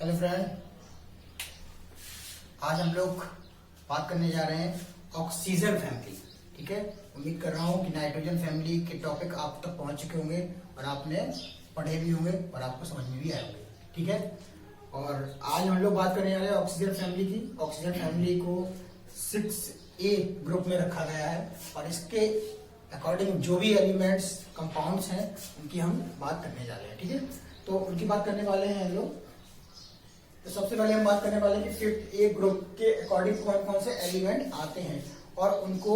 Hello friend, आज हम लोग बात करने जा रहे हैं ऑक्सीजन फैमिली। ठीक है, उम्मीद कर रहा हूँ कि नाइट्रोजन फैमिली के टॉपिक आप तक पहुंच चुके होंगे और आपने पढ़े भी होंगे और आपको समझ में भी आए होंगे। ठीक है, और आज हम लोग बात करने जा रहे हैं ऑक्सीजन फैमिली की। ऑक्सीजन फैमिली को 6A ग्रुप में रखा गया है और इसके अकॉर्डिंग जो भी एलिमेंट्स कंपाउंड्स हैं उनकी हम बात करने जा रहे हैं। ठीक है, तो उनकी बात करने वाले हैं हम लोग। तो सबसे पहले हम बात करने वाले हैं कि 5A ग्रुप के अकॉर्डिंग कौन कौन से एलिमेंट आते हैं और उनको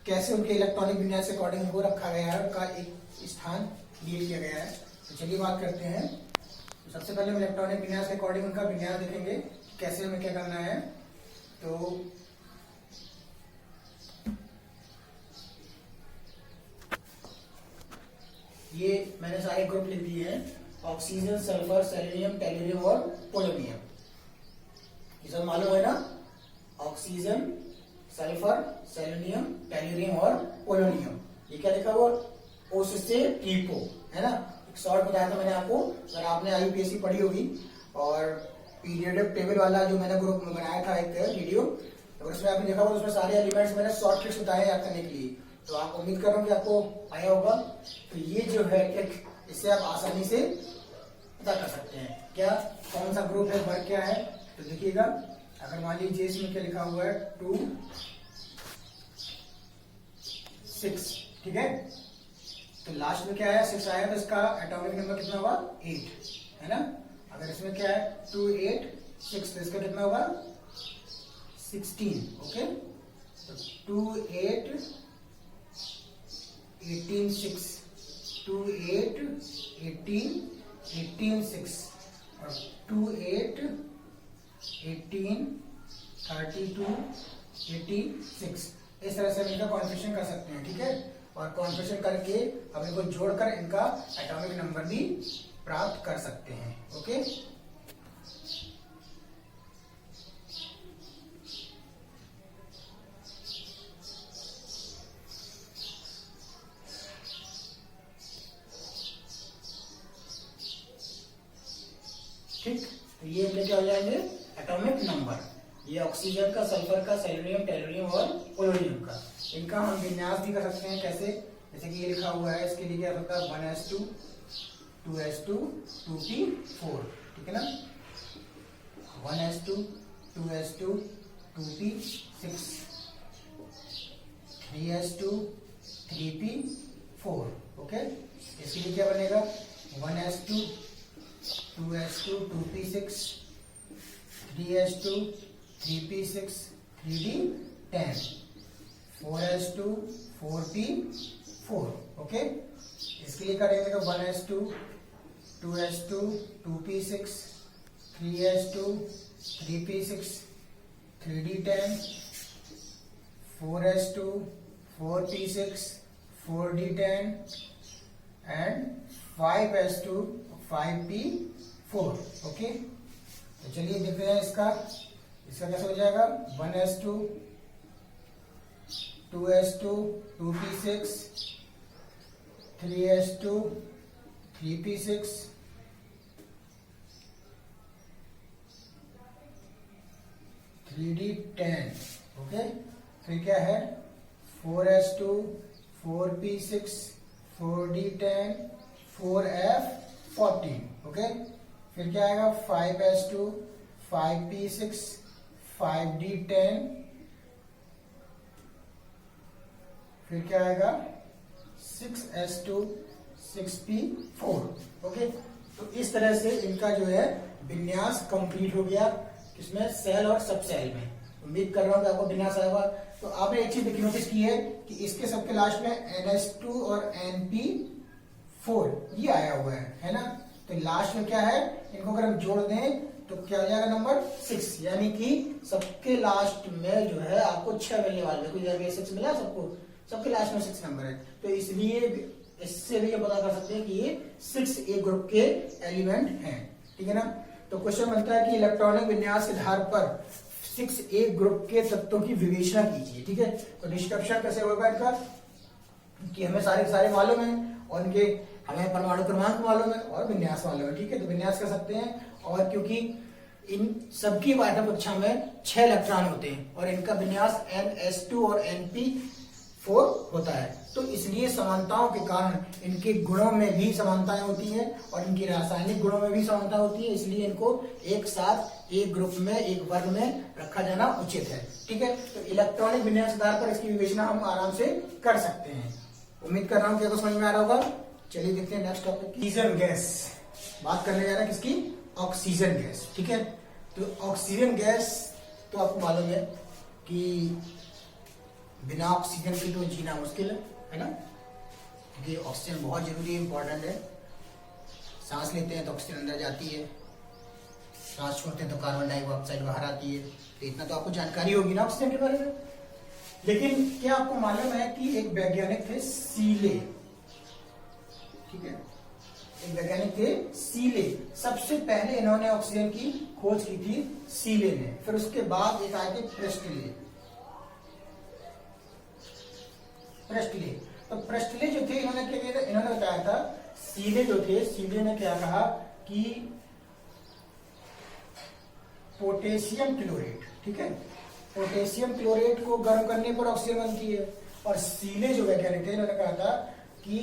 कैसे उनके इलेक्ट्रॉनिक विन्यास के अकॉर्डिंग उनको रखा गया है, उनका एक स्थान दिए किया गया है। तो चलिए बात करते हैं। तो सबसे पहले हम इलेक्ट्रॉनिक विन्यास के अकॉर्डिंग उनका विन्यास देखेंगे, कैसे हमें क्या करना है। तो ये मैंने सारे ग्रुप लिख दिए हैं, ऑक्सीजन, सल्फर, सेलेनियम, टेलुरियम और पोलोनियम। ये सब मालूम है ना, ऑक्सीजन, सल्फर, सेलेनियम, टेलुरियम और पोलोनियम। ये क्या लिखा हुआ, ओ से ट्रिपो, है ना। एक शॉर्ट बताया था मैंने आपको, अगर आपने IUPAC पढ़ी होगी और पीरियोडिक टेबल वाला जो मैंने ग्रुप में बनाया था एक वीडियो, तो उसमें आपने देखा होगा, उसमें सारे एलिमेंट्स मैंने शॉर्ट ट्रिक्स बताए याद करने के लिए। तो आप उम्मीद कर रहा हूँ कि आपको आया होगा। तो ये जो है ट्रिक, इससे आप आसानी से पता कर सकते हैं क्या कौन सा ग्रुप है, वर्ग क्या है। तो देखिएगा, अगर मान लीजिए इसमें क्या लिखा हुआ है 2, 6, ठीक है। तो लास्ट में क्या है 6 आया, तो इसका एटॉमिक नंबर कितना होगा 8, है ना। अगर इसमें क्या है 2, 8, 6, तो इसका कितना होगा 16, ओके। तो 2, 8, 18, 6, 2, 8, 18, 18, 6 और 2, 8, 18, 32, 86। इस तरह से हम इनका कॉन्फ़िगरेशन कर सकते हैं। ठीक है, और कॉन्फ़िगरेशन करके हम इनको जोड़कर इनका एटॉमिक नंबर भी प्राप्त कर सकते हैं। ओके, ठीक। तो ये इनके क्या हो जाएंगे एटॉमिक नंबर। ये ऑक्सीजन का, सल्फर का, सेलेनियम, टेलुरियम और पोलोनियम का। इनका हम विन्यास भी कर सकते हैं, कैसे, जैसे कि ये लिखा हुआ है, इसके लिए क्या होता है 1s2, 2s2, 2p4, ठीक है ना। 1s2, 2s2, 2p6, 3s2, 3p4, okay. इसके लिए क्या बनेगा 1s2, 2s2, 2p6, 3s2, 3p6, 3d10, 4s2, 4p4, okay. इसके लिए करेंगे तो 1s2, 2s2, 2p6, 3s2, 3p6, 3d10, 4s2, 4p6, 4d10 and 5s2, 5p4, okay. तो चलिए देखते हैं इसका कैसे हो जाएगा 1s2, 2s2, 2p6, 3s2, 3p6, 3d10, okay. फिर क्या है 4s2, 4p6, 4d10, 4f14, okay. फिर क्या आएगा 5s2, 5p6, 5d10, फिर क्या आएगा 6s2, 6p4, ओके। तो इस तरह से इनका जो है विन्यास कंप्लीट हो गया, इसमें सेल और सब सेल में। उम्मीद कर रहा हूं कि आपको विन्यास आएगा। तो आपने एक चीज देखी, नोटिस की है कि इसके सबके लास्ट में NS2 और NP4 ये आया हुआ है ना। तो लास्ट में क्या है, इनको अगर हम जोड़ दें तो क्या हो जाएगा नंबर 6, यानी कि सबके लास्ट में जो है आपको 6 मिलने वाले। कोई जगह 6 मिला सबको, सबके लास्ट में 6 नंबर है। तो इसलिए इससे भी ये पता कर सकते हैं कि ये 6A ग्रुप के एलिमेंट हैं, ठीक है ना। तो क्वेश्चन बनता है कि इलेक्ट्रॉनिक विन्यास के आधार पर 6A ग्रुप के तत्वों की विवेचना कीजिए। ठीक है, तो डिस्क्रिप्शन कैसे होगा इनका, कि हमें सारे मालूम है और इनके हमें परमाणु क्रमांक मालूम है और विन्यास मालूम है। ठीक है, तो विन्यास कर सकते हैं और क्योंकि इन सबकी आयतन कक्षा में 6 इलेक्ट्रॉन होते हैं और इनका विन्यास NS2 और NP4 होता है, तो इसलिए समानताओं के कारण इनके गुणों में भी समानताएं होती हैं और इनकी रासायनिक गुणों में भी समानता होती है, इसलिए इनको एक साथ एक ग्रुप में, एक वर्ग में रखा जाना उचित है। ठीक है, तो इलेक्ट्रॉनिक विन्यास आधार पर इसकी विवेचना हम आराम से कर सकते हैं। उम्मीद कर रहा हूं कि आपको समझ में आ रहा होगा। चलिए देखते हैं नेक्स्ट टॉपिक, ऑक्सीजन गैस। बात करने जा रहा है किसकी? Oxygen gas. ठीक है, तो ऑक्सीजन गैस तो आपको मालूम है कि बिना ऑक्सीजन के तो जीना मुश्किल है ना, क्योंकि ऑक्सीजन बहुत जरूरी है, इंपॉर्टेंट है। सांस लेते हैं तो ऑक्सीजन अंदर जाती है, सांस छोड़ते हैं तो कार्बन डाइऑक्साइड बाहर आती है। तो इतना तो आपको जानकारी होगी ना ऑक्सीजन के बारे में। लेकिन क्या आपको मालूम है कि एक वैज्ञानिक थे सीले, ठीक है, एक वैज्ञानिक थे सीले। सबसे पहले इन्होंने ऑक्सीजन की खोज की थी सीले ने, फिर उसके बाद एक आए थे प्रेस्टले। तो प्रेस्टले जो थे, इन्होंने क्या किया था? इन्होंने बताया था, सीले जो थे, सीले ने क्या कहा कि पोटेशियम क्लोरेट, ठीक है, पोटेशियम क्लोरेट को गर्म करने पर ऑक्सीजन बनती है। और सीले जो वैज्ञानिक थे, इन्होंने कहा था कि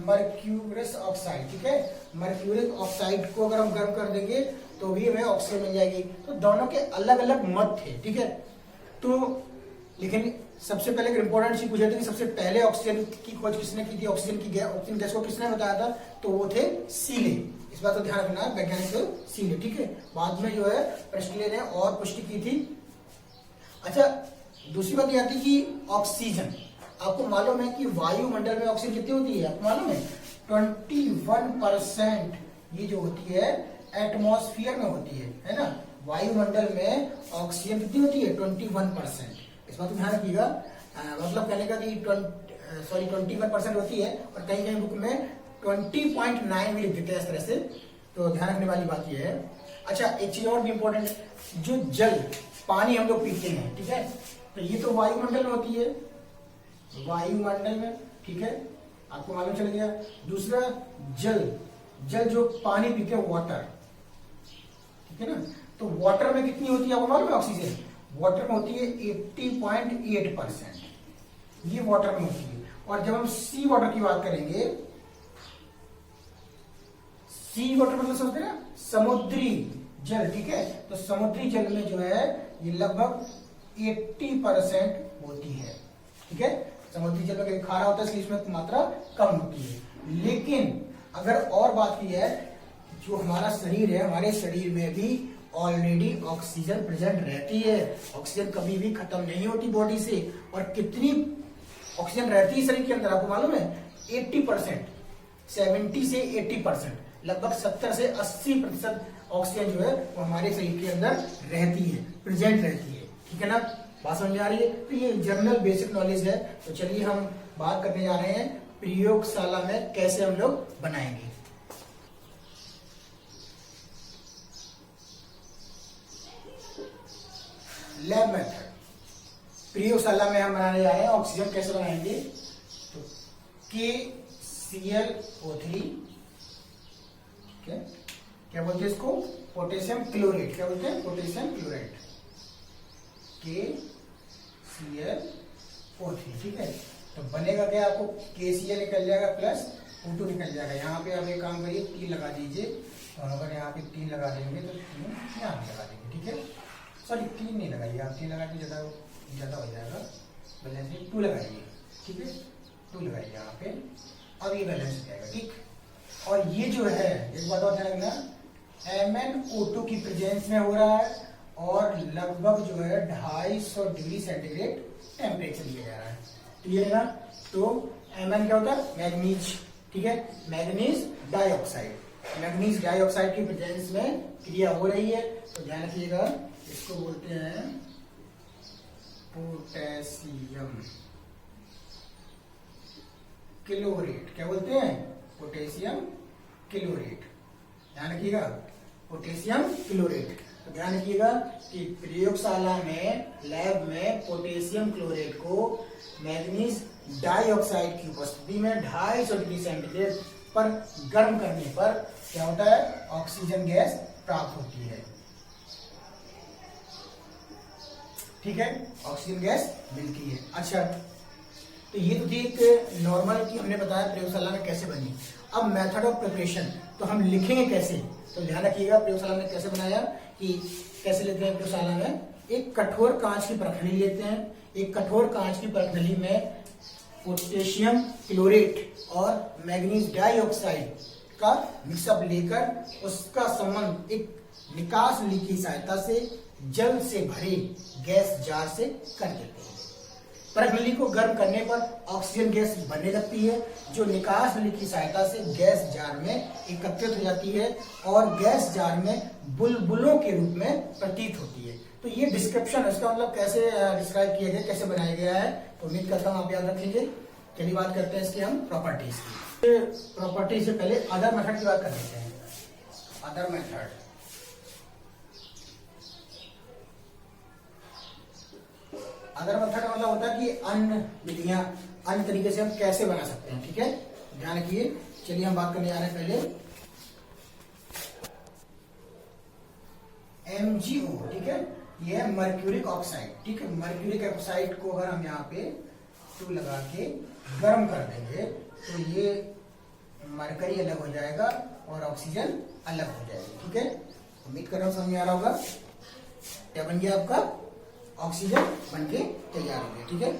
मर्क्यूरस ऑक्साइड, ठीक है, मर्क्यूरिक ऑक्साइड को अगर हम गर्म कर देंगे तो भी हमें ऑक्सीजन मिल जाएगी। तो दोनों के अलग अलग मत थे, ठीक है। तो लेकिन सबसे पहले इंपॉर्टेंट चीज पूछा था कि सबसे पहले ऑक्सीजन की खोज किसने की थी, ऑक्सीजन गैस को किसने बताया था? तो वो थे सीले। इस बात को ध्यान रखना है, वैज्ञानिक सीले, ठीक है। बाद में जो है प्रेस्टले ने और पुष्टि की थी। अच्छा, दूसरी बात यह आती कि ऑक्सीजन, आपको मालूम है कि वायुमंडल में ऑक्सीजन कितनी होती है? आपको मालूम है 21% ये जो होती है एटमॉस्फेयर में होती है ना। वायुमंडल में ऑक्सीजन कितनी होती है? 21%। इस बात को ध्यान रखिएगा। मतलब कहने का कि 21% होती है, और कहीं कहीं बुक में 20.9 भी लिख देते हैं इस तरह से, तो ध्यान रखने वाली बात यह है। अच्छा, एक चीज और भी इंपॉर्टेंट है, जो जल, पानी हम लोग पीते हैं, ठीक है, तो ये तो वायुमंडल में होती है, वायुमंडल में, ठीक है, आपको मालूम चल गया। दूसरा, जल जो पानी पीते हैं, वाटर, ठीक है ना, तो वाटर में कितनी होती है आपको मालूम है? ऑक्सीजन वाटर में होती है 80.8%, ये वाटर में होती है। और जब हम सी वाटर की बात करेंगे, सी वाटर मतलब समझते हैं ना, समुद्री जल, ठीक है, तो समुद्री जल में जो है ये लगभग 80% होती है, ठीक है। समुद्री जल में खारा होता है, इसलिए इसमें मात्रा कम होती है। लेकिन अगर और बात की है, जो हमारा शरीर है, हमारे शरीर में भी ऑलरेडी ऑक्सीजन प्रेजेंट रहती है। ऑक्सीजन कभी भी खत्म नहीं होती बॉडी से। और कितनी ऑक्सीजन रहती है शरीर के अंदर आपको मालूम है? 80%, 70 से 80%, लगभग 70 से 80% ऑक्सीजन जो है वो हमारे शरीर के अंदर रहती है, प्रेजेंट रहती है, ठीक है ना। बात समझ आ रही है? तो ये जनरल बेसिक नॉलेज है। तो चलिए हम बात करने जा रहे हैं प्रयोगशाला में कैसे हम लोग बनाएंगे। लैब मेथड, प्रयोगशाला में हम बनाने जा रहे हैं। ऑक्सीजन कैसे बनाएंगे? तो KClO3, ठीक है, क्या बोलते हैं इसको? Potassium chlorate. क्या बोलते हैं? पोटेशियम क्लोरेट, KClO3, ठीक है। तो बनेगा क्या? आपको KCl निकल जाएगा प्लस O2 निकल जाएगा। यहाँ पे आप एक काम करिए, 3 लगा दीजिए। तो अगर यहाँ पे 3 लगा देंगे तो 3 यहाँ पे लगा देंगे, ठीक है। सॉरी, 3 नहीं लगाइए आप, 3 लगा के ज्यादा हो जाएगा। बैलेंस में 2 लगाइए, ठीक है, 2 लगाइए यहाँ पे। अब ये बैलेंस हो जाएगा, ठीक। और ये जो है, एक बात और ध्यान रखना, MnO2 की प्रेजेंस में हो रहा है और लगभग जो है 250 डिग्री सेंटीग्रेड टेम्परेचर लिया जा रहा है, क्लियर है ना। तो Mn क्या होता है? मैग्नीज, ठीक है, मैग्नीज डाइऑक्साइड। मैग्नीज डाइऑक्साइड की प्रेजेंस में क्रिया हो रही है, तो ध्यान रखिएगा। इसको बोलते हैं पोटेशियम क्लोरेट। क्या बोलते हैं? Potassium chlorate. ध्यान रखिएगा, पोटेशियम क्लोरेट। तो ध्यान रखिएगा कि प्रयोगशाला में, लैब में पोटेशियम क्लोरेट को मैग्नीज डाइऑक्साइड की उपस्थिति में 250 डिग्री सेंटीग्रेड पर गर्म करने पर क्या होता है? ऑक्सीजन गैस प्राप्त होती है। ठीक है, ऑक्सीजन गैस मिलती है। अच्छा, तो ये तो थी एक नॉर्मल की हमने बताया प्रयोगशाला में कैसे बनी। अब मेथड ऑफ प्रिपरेशन, तो हम लिखेंगे कैसे, तो ध्यान रखिएगा प्रयोगशाला में कैसे बनाया कि कैसे लेते हैं प्रयोगशाला में। एक कठोर कांच की परखड़ी लेते हैं, एक कठोर कांच की परखड़ी में पोटेशियम क्लोरेट और मैग्नीज डाइऑक्साइड का मिक्सअप लेकर उसका संबंध एक निकास नली की सहायता से जल से भरे गैस जार से कर देते हैं। परख नली को गर्म करने पर ऑक्सीजन गैस बनने लगती है, जो निकास नली की सहायता से गैस जार में एकत्रित हो जाती है और गैस जार में बुलबुलों के रूप में प्रतीत होती है। तो ये डिस्क्रिप्शन है, इसका मतलब कैसे डिस्क्राइब किया गया, कैसे बनाया गया है, तो उम्मीद करता हूँ आप याद रखेंगे। चलिए बात करते हैं इसकी हम प्रॉपर्टीज की। प्रॉपर्टी से पहले अदर मेथड की बात कर लेते हैं। अदर मेथड, अदर मेथड का मतलब होता है कि अन्य विधियां, अन्य तरीके से हम कैसे बना सकते हैं। ठीक है, ध्यान रखिए। चलिए हम बात करने जा रहे हैं पहले MgO। ठीक है, ये है मर्क्यूरिक ऑक्साइड। ठीक है, मर्क्यूरिक ऑक्साइड को अगर हम यहाँ पे 2 लगा के गर्म कर देंगे तो ये मरकरी अलग हो जाएगा और ऑक्सीजन अलग हो जाएगी। ठीक है, उम्मीद कर रहा हूं समझ में आ रहा होगा। क्या बन गया आपका, ऑक्सीजन बनके तैयार हो गया। ठीक है,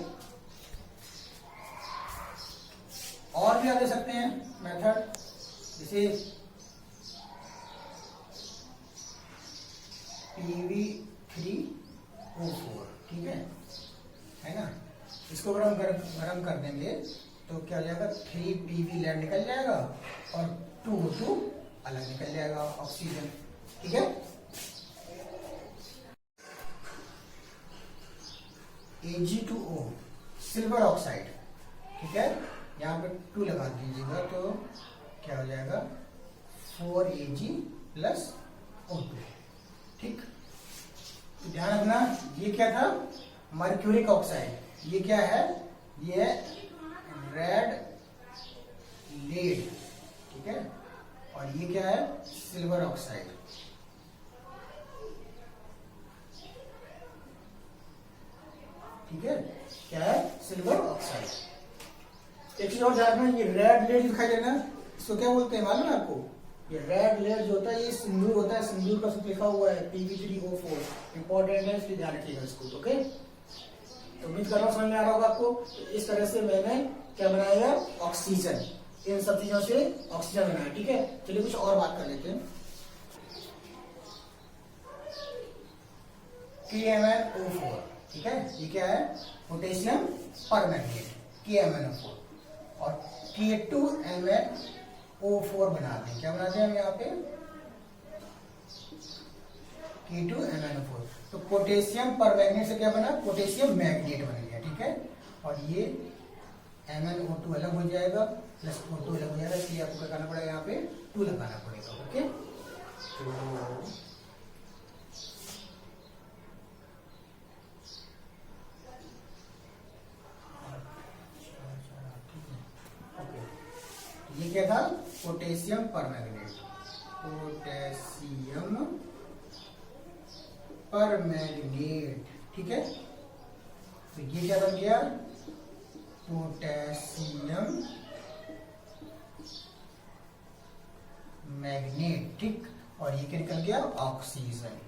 और भी आप दे सकते हैं मेथड, जैसे PV3O4। ठीक है ना, इसको अगर हम गर्म कर देंगे तो क्या हो जाएगा, 3PV लैंड निकल जाएगा और 2O2 अलग निकल जाएगा ऑक्सीजन। ठीक है, Ag2O सिल्वर ऑक्साइड। ठीक है, यहाँ पे 2 लगा दीजिएगा तो क्या हो जाएगा, 4Ag प्लस O2। ठीक, तो ध्यान रखना, ये क्या था, मर्क्यूरिक ऑक्साइड। ये क्या है, ये रेड लेड। ठीक है, और ये क्या है, सिल्वर ऑक्साइड। ठीक है, क्या है, सिल्वर ऑक्साइड। एक चीज और ध्यान रखना, ये रेड लेड दिखाई देना, इसको क्या बोलते हैं मालूम है आपको, ये रेड लेयर जो होता है ये सिंदूर होता है, सिंदूर का लिखा हुआ है PV3O4, इंपॉर्टेंट है, इसलिए ध्यान रखिएगा इसको। ओके, तो उम्मीद कर रहा हूँ समझ में आ रहा होगा आपको। तो इस तरह से मैंने क्या बनाया, ऑक्सीजन, इन सब चीजों से ऑक्सीजन बनाया। ठीक है, चलिए कुछ और बात कर लेते हैं। KMnO4। ठीक है, ये क्या है, पोटेशियम परमैंगनेट, KMnO4। और K2MnO4 बनाते हैं। क्या बनाते हैं हम यहाँ पे, K2MnO4। तो पोटेशियम परमैंगनेट से क्या बना, पोटेशियम मैग्नेट बन गया। ठीक है, और ये MnO2 अलग हो जाएगा प्लस O2 अलग हो जाएगा, इसलिए आपको क्या करना पड़ेगा, यहाँ पे 2 लगाना पड़ेगा। ओके, तो ये क्या था, पोटेशियम परमैंगनेट, पोटेशियम परमैंगनेट। ठीक है, तो ये क्या बन गया, पोटेशियम मैग्नेट। ठीक, और ये क्या निकल गया, ऑक्सीजन।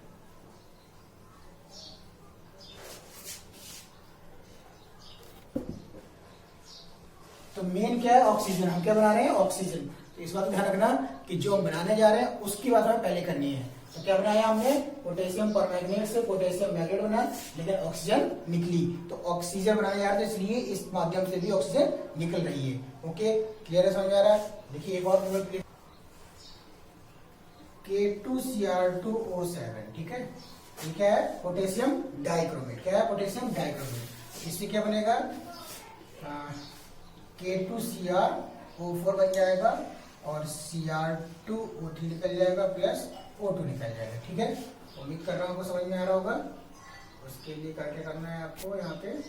तो मेन क्या है, ऑक्सीजन। हम क्या बना रहे हैं, ऑक्सीजन। तो इस बात को ध्यान रखना कि जो हम बनाने जा रहे हैं उसकी बात हमें पहले करनी है। तो क्या बनाया हमने, पोटेशियम परमैंगनेट से पोटेशियम मैग्नेट बना, लेकिन ऑक्सीजन निकली। तो ऑक्सीजन बनाने जा रहे थे, इसलिए इस माध्यम से भी ऑक्सीजन निकल रही है। ओके, क्लियर है, समझ आ रहा है। देखिए एक और K2Cr2O7। ठीक है, ये क्या है, पोटेशियम डाइक्रोमेट। क्या है, पोटेशियम डाइक्रोमेट। इससे क्या बनेगा, K2Cr O4 बन जाएगा और Cr2O3 निकल जाएगा प्लस O2 निकल जाएगा। ठीक है, उम्मीद कर रहा हूँ आपको समझ में आ रहा होगा। उसके लिए क्या करना है आपको, यहाँ पे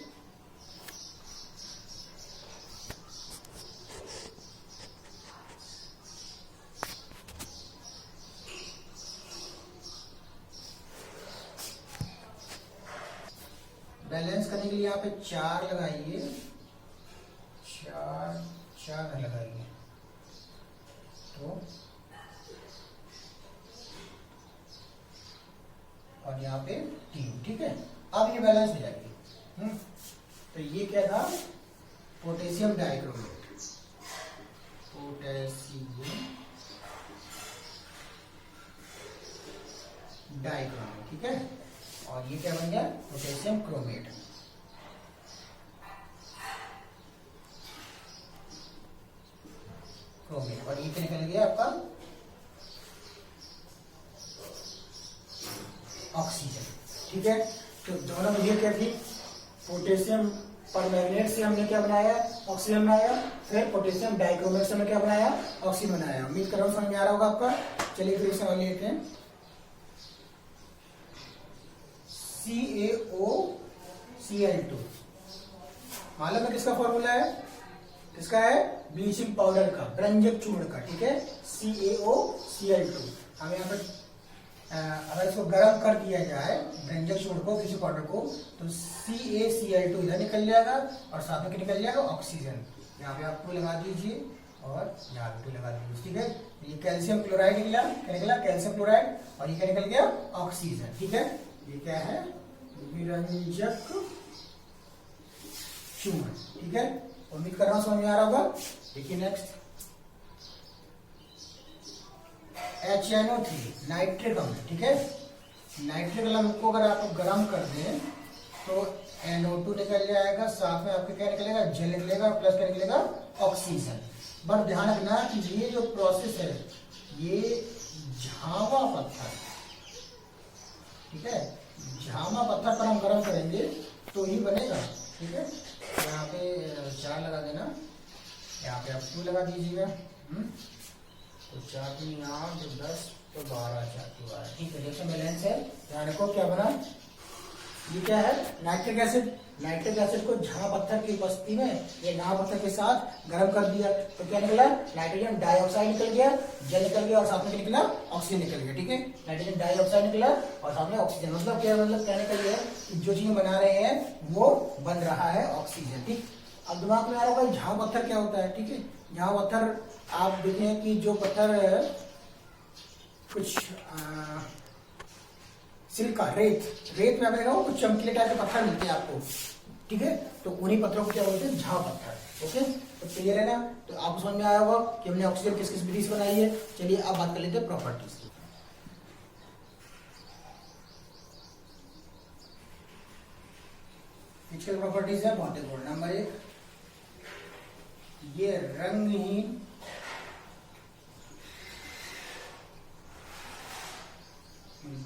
बैलेंस करने के लिए यहाँ पे 4 लगाइए, 4 लगाइए तो, और यहाँ पे 3, ठीक है। अब ये बैलेंस हो जाएगी। तो ये क्या था, पोटेशियम डाइक्रोमेट, पोटेशियम डाइक्रोमेट, ठीक है। और ये क्या बन गया, पोटेशियम क्रोमेट। क्रोमेट, और ये क्या निकल गया आपका, ऑक्सीजन, ठीक है। तो दोनों में ये क्या थी, पोटेशियम परमैंगनेट से हमने क्या बनाया, ऑक्सीजन बनाया, फिर पोटेशियम डाइक्रोमेट से हमने क्या बनाया, ऑक्सीजन बनाया। उम्मीद कर रहा हूं समझ में आ रहा होगा आपका। चलिए फिर सवाल लेते हैं। CaOCl2 मालूम है किसका फॉर्मूला है, किसका है, ब्लीचिंग पाउडर का, रंजक चूर्ण का, ठीक है। CaOCl2 हम यहाँ पर अगर इसको गर्म कर दिया जाए रंजक चूर्ण को, किसी पाउडर को, तो CaCl2 इधर निकल जाएगा और साथ में क्या निकल जाएगा, ऑक्सीजन। यहाँ पे आप 2 लगा दीजिए और यहाँ पे 2 लगा दीजिए, ठीक है। ये कैल्शियम क्लोराइड निकला, क्या निकला, कैल्शियम क्लोराइड, और ये क्या निकल गया, ऑक्सीजन, ठीक है। ये क्या है, विरंजक चूर्ण, ठीक है। उम्मीद कर रहा हूं समझ में आ रहा होगा। देखिए नेक्स्ट, HNO3 नाइट्रिक अम्ल, ठीक है। नाइट्रिक अम्ल को अगर आप गर्म कर दें तो NO2 निकल जाएगा, साथ में आपके क्या निकलेगा, जल निकलेगा, प्लस क्या निकलेगा, ऑक्सीजन। बस ध्यान रखना कि ये जो प्रोसेस है ये झावा पत्थर, ठीक है, झामा पत्थर पर हम गर्म करेंगे तो ही बनेगा, ठीक है। यहाँ पे 4 लगा देना, यहाँ पे आप 2 लगा दीजिएगा। तो 4 3 8 10 तो 12 4 12, ठीक है। रिएक्शन बैलेंस है, ध्यान रखो क्या बना, ये क्या है, नाइट्रिक एसिड। नाइट्रिक एसिड को झामा पत्थर की उपस्थिति में ये झामा पत्थर के साथ गर्म कर दिया तो क्या निकला, नाइट्रोजन डाइऑक्साइड निकल गया, जल निकल गया और साथ में निकला, ऑक्सीजन निकल गया, ठीक है। नाइट्रोजन डाइऑक्साइड निकला और साथ में ऑक्सीजन, मतलब क्या, मतलब कहने का ये है कि जो चीज बना रहे हैं वो बन रहा है ऑक्सीजन, ठीक। अब दिमाग में आ रहा होगा झामा पत्थर क्या होता है, ठीक है। झामा पत्थर आप देखें कि जो पत्थर कुछ सिल्का, रेत में आप देखा कुछ चमकीले टाइप के पत्थर मिलते हैं आपको, ठीक है। तो उन्हीं पत्थरों को क्या बोलते हैं, झाव पत्थर, ओके। तो क्लियर है ना। तो आपको समझ में आया होगा कि हमने ऑक्सीजन किस किस विधि से बनाई है। चलिए अब बात कर लेते हैं प्रॉपर्टीज की। फिजिकल प्रॉपर्टीज है बहुत गुण। नंबर 1, ये रंगहीन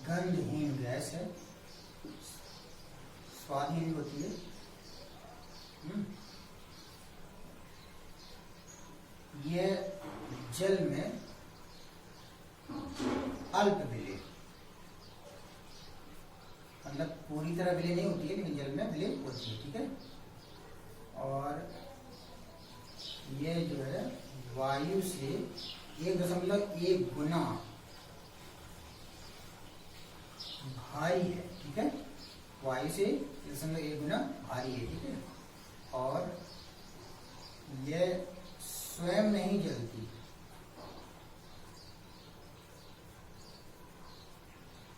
गंधहीन गैस है, स्वादहीन होती है। ये जल में अल्प विलेय, मतलब पूरी तरह विलेय नहीं होती है लेकिन जल में विलेय होती है, ठीक है। और ये जो है वायु से 1.1 गुना भारी है, ठीक है। वायु से 1.1 गुना भारी है, ठीक है। और यह स्वयं नहीं जलती,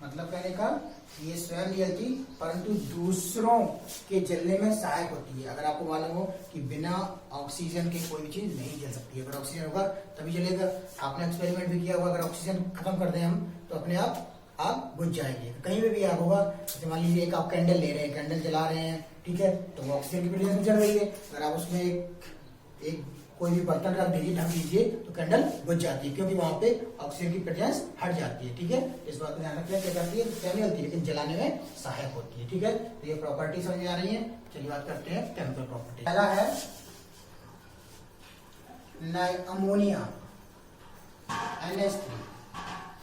मतलब कहने का ये स्वयं नहीं जलती परंतु दूसरों के जलने में सहायक होती है। अगर आपको मालूम हो कि बिना ऑक्सीजन के कोई भी चीज नहीं जल सकती, अगर ऑक्सीजन होगा तभी जलेगा। आपने एक्सपेरिमेंट भी किया होगा, अगर ऑक्सीजन खत्म कर दें हम तो अपने आप आग बुझ जाएगी। कहीं पे भी आग होगा, जैसे मान लीजिए एक आप कैंडल ले रहे हैं, कैंडल जला रहे हैं, ठीक है, तो वो ऑक्सीजन की प्रेजेंस में जल रही है। अगर आप उसमें एक कोई भी बर्तन रख दीजिए, ढक दीजिए, तो कैंडल बुझ जाती है, क्योंकि वहां पे ऑक्सीजन की प्रेजेंस हट जाती है, ठीक है। इस बात को ध्यान रखिए, क्या करती है, स्वयं जलती है लेकिन जलाने में सहायक होती है, ठीक है। तो ये प्रॉपर्टी समझ में आ रही है। चलिए बात करते हैं केमिकल प्रॉपर्टी। पहला है अमोनिया, NH3।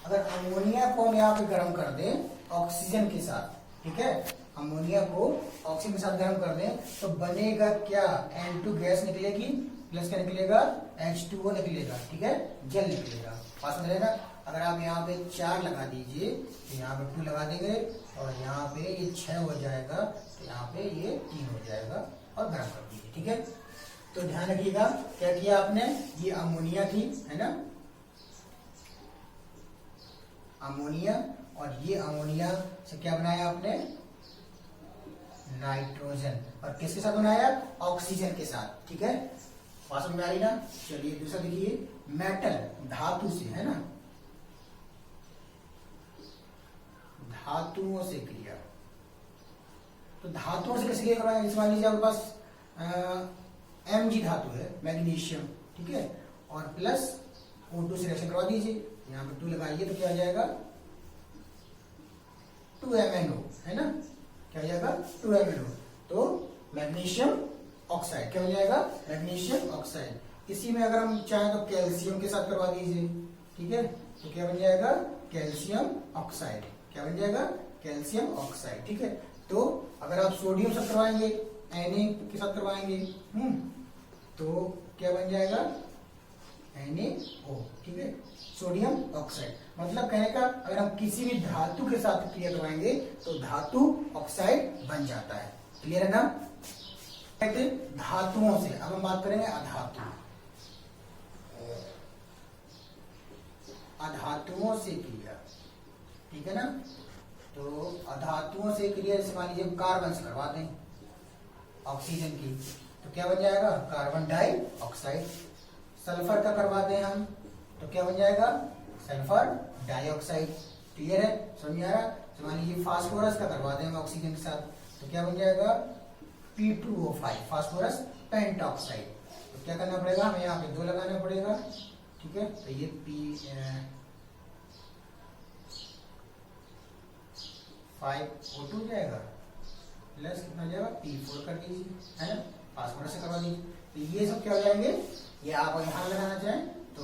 अगर अमोनिया को हम यहाँ पे गर्म कर दें ऑक्सीजन के साथ, ठीक है, अमोनिया को ऑक्सीजन के साथ गर्म कर दें तो बनेगा क्या, N2 गैस निकलेगी, प्लस क्या निकलेगा, H2O निकलेगा, ठीक है, जल निकलेगा, पास में रहेगा। अगर आप यहाँ पे 4 लगा दीजिए तो यहाँ पे 2 लगा देंगे और यहाँ पे ये 6 हो जाएगा तो यहाँ पे ये 3 हो जाएगा और गर्म कर दीजिए। ठीक है, तो ध्यान रखिएगा क्या किया आपने, ये अमोनिया थी, है ना, अमोनिया, और ये अमोनिया से क्या बनाया आपने, नाइट्रोजन, और किसके साथ बनाया, ऑक्सीजन के साथ। ठीक है, बात समझ में आ रही ना। चलिए दूसरा देखिए, मेटल, धातु से, है ना, धातुओं से क्रिया। तो धातुओं से कैसे क्रिया करवाएंगे, इस मान लीजिए आपके पास Mg धातु है, मैग्नीशियम, ठीक है, और प्लस O2 से रिएक्शन करवा दीजिए, यहाँ पे 2 लगाइए तो क्या आ जाएगा, 2MnO, है ना, क्या हो जाएगा, 2MnO। तो मैग्नीशियम ऑक्साइड क्या हो जाएगा, मैग्नीशियम ऑक्साइड। इसी में अगर हम चाहें तो कैल्शियम के साथ करवा दीजिए। ठीक है, तो क्या बन जाएगा, कैल्शियम ऑक्साइड, क्या बन जाएगा, कैल्शियम ऑक्साइड। ठीक है, तो अगर आप सोडियम से करवाएंगे, Na के साथ करवाएंगे, तो क्या बन जाएगा, NaO। ठीक है, सोडियम ऑक्साइड। मतलब कहने का, अगर हम किसी भी धातु के साथ क्रिया करवाएंगे तो धातु ऑक्साइड बन जाता है। क्लियर है ना। धातुओं से अब हम बात करेंगे अधातु, अधातुओं से क्रिया। ठीक है ना, तो अधातुओं से क्रिया, जैसे मान लीजिए कार्बन से करवा दें ऑक्सीजन की, तो क्या बन जाएगा, कार्बन डाइऑक्साइड। सल्फर का करवा दें हम तो क्या बन जाएगा, सल्फर डाइऑक्साइड। क्लियर है, समझ में आ रहा। तो मान लीजिए फास्फोरस का करवा दें हम ऑक्सीजन के साथ तो क्या बन जाएगा, P2O5, फास्फोरस पेंटॉक्साइड। तो क्या करना पड़ेगा, हमें यहाँ पे 2 लगाना पड़ेगा। ठीक है, तो ये P5O2 जाएगा, प्लस कितना जाएगा, P4 कर दीजिए, है ना, फास्फोरस से करवा दीजिए। तो ये सब क्या हो जाएंगे, ये आप यहाँ लगाना चाहें तो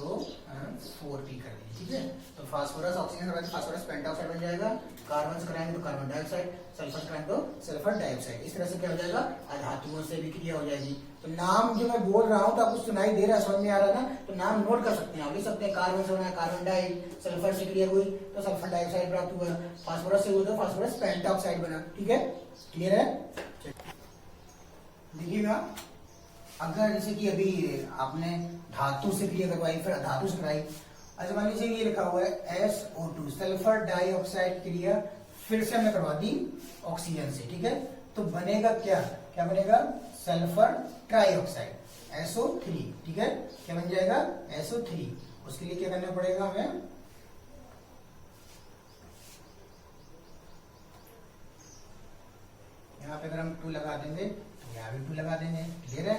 4P कर दीजिए। ठीक है, तो फास्फोरस ऑक्सीजन कराएंगे, फास्फोरस पेंटॉक्साइड बन जाएगा, कार्बन से कराएंगे तो कार्बन डाइऑक्साइड, सल्फर कराएंगे तो सल्फर डाइऑक्साइड। इस तरह से क्या हो जाएगा, अधातुओं से भी क्रिया हो जाएगी। तो नाम जो मैं बोल रहा हूँ तो आपको सुनाई दे रहा है, समझ में आ रहा है ना, तो नाम नोट कर सकते हैं, आप लिख सकते हैं। कार्बन से बना कार्बन डाइ, सल्फर से क्रिया हुई तो सल्फर डाइऑक्साइड प्राप्त हुआ, फास्फोरस से हुआ तो फास्फोरस पेंटॉक्साइड बना। ठीक है, क्लियर है। देखिएगा, अगर जैसे कि अभी आपने धातु से क्रिया करवाई, फिर अधातु से कराई, अच्छा मान लीजिए ये लिखा हुआ है SO2, सल्फर डाइऑक्साइड क्रिया फिर से हमने करवा दी ऑक्सीजन से। ठीक है, तो बनेगा क्या, क्या बनेगा, सल्फर ट्राइऑक्साइड, SO3। ठीक है, क्या बन जाएगा, SO3। उसके लिए क्या करना पड़ेगा हमें, यहाँ पे अगर हम 2 लगा देंगे तो यहाँ भी 2 लगा देंगे। क्लियर है,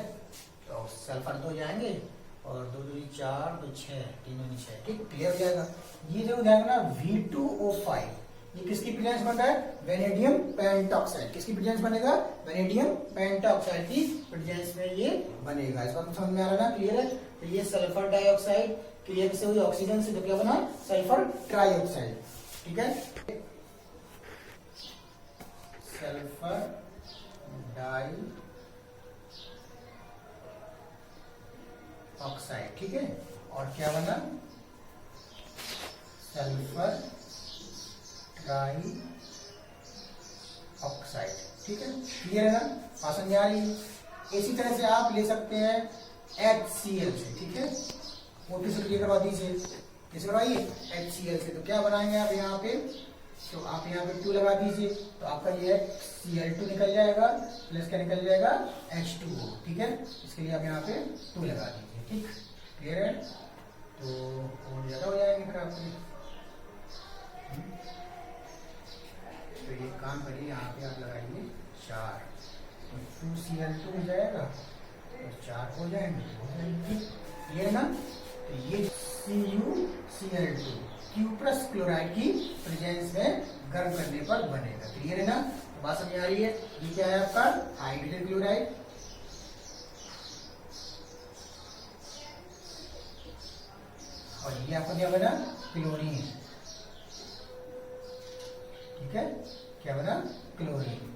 तो सल्फर 2 जाएंगे और 2 दूनी 4, 2 6, 3 दूनी 6। ठीक, क्लियर हो जाएगा। ये जो जाएगा ना V2O5, ये किसकी प्रेजेंस बन रहा है, वेनेडियम पेंटॉक्साइड। किसकी प्रेजेंस बनेगा, वेनेडियम पेंटॉक्साइड की प्रेजेंस में ये बनेगा। इस बात समझ में आ रहा है ना, क्लियर है। तो ये सल्फर डाइऑक्साइड क्रिया किससे हुई, ऑक्सीजन से, तो क्या बना, सल्फर ट्राइऑक्साइड। ठीक है, सल्फर डाई ऑक्साइड। ठीक है, और क्या बना, सल्फर ट्राई ऑक्साइड। ठीक है, क्लियर है ना, बात समझ आ रही है। इसी तरह से आप ले सकते हैं HCl से। ठीक है, O2 से क्लियर करवा दीजिए, किसे करवाइए, HCl से। तो क्या बनाएंगे आप यहाँ पे, तो आप यहाँ पे 2 लगा दीजिए तो आपका ये Cl2 निकल जाएगा, प्लस क्या निकल जाएगा, H2O। ठीक है, इसके लिए आप यहाँ पे 2 लगा दीजिए। ठीक, क्लियर है, तो और ज्यादा हो जाएंगे फिर आपके। तो ये काम करिए, यहाँ पे आप लगाइए 4, तो 2Cl2 हो जाएगा और 4 हो जाएंगे। ये है ना, तो ये CuCl2 क्यूप्रस क्लोराइड की प्रेजेंस में गर्म करने पर बनेगा। क्लियर है ना, तो बात समझ आ रही है। ये क्या है आपका, हाइड्रोजन क्लोराइड, और ये आपका क्या बना, क्लोरीन। ठीक है, क्या बना, क्लोरीन।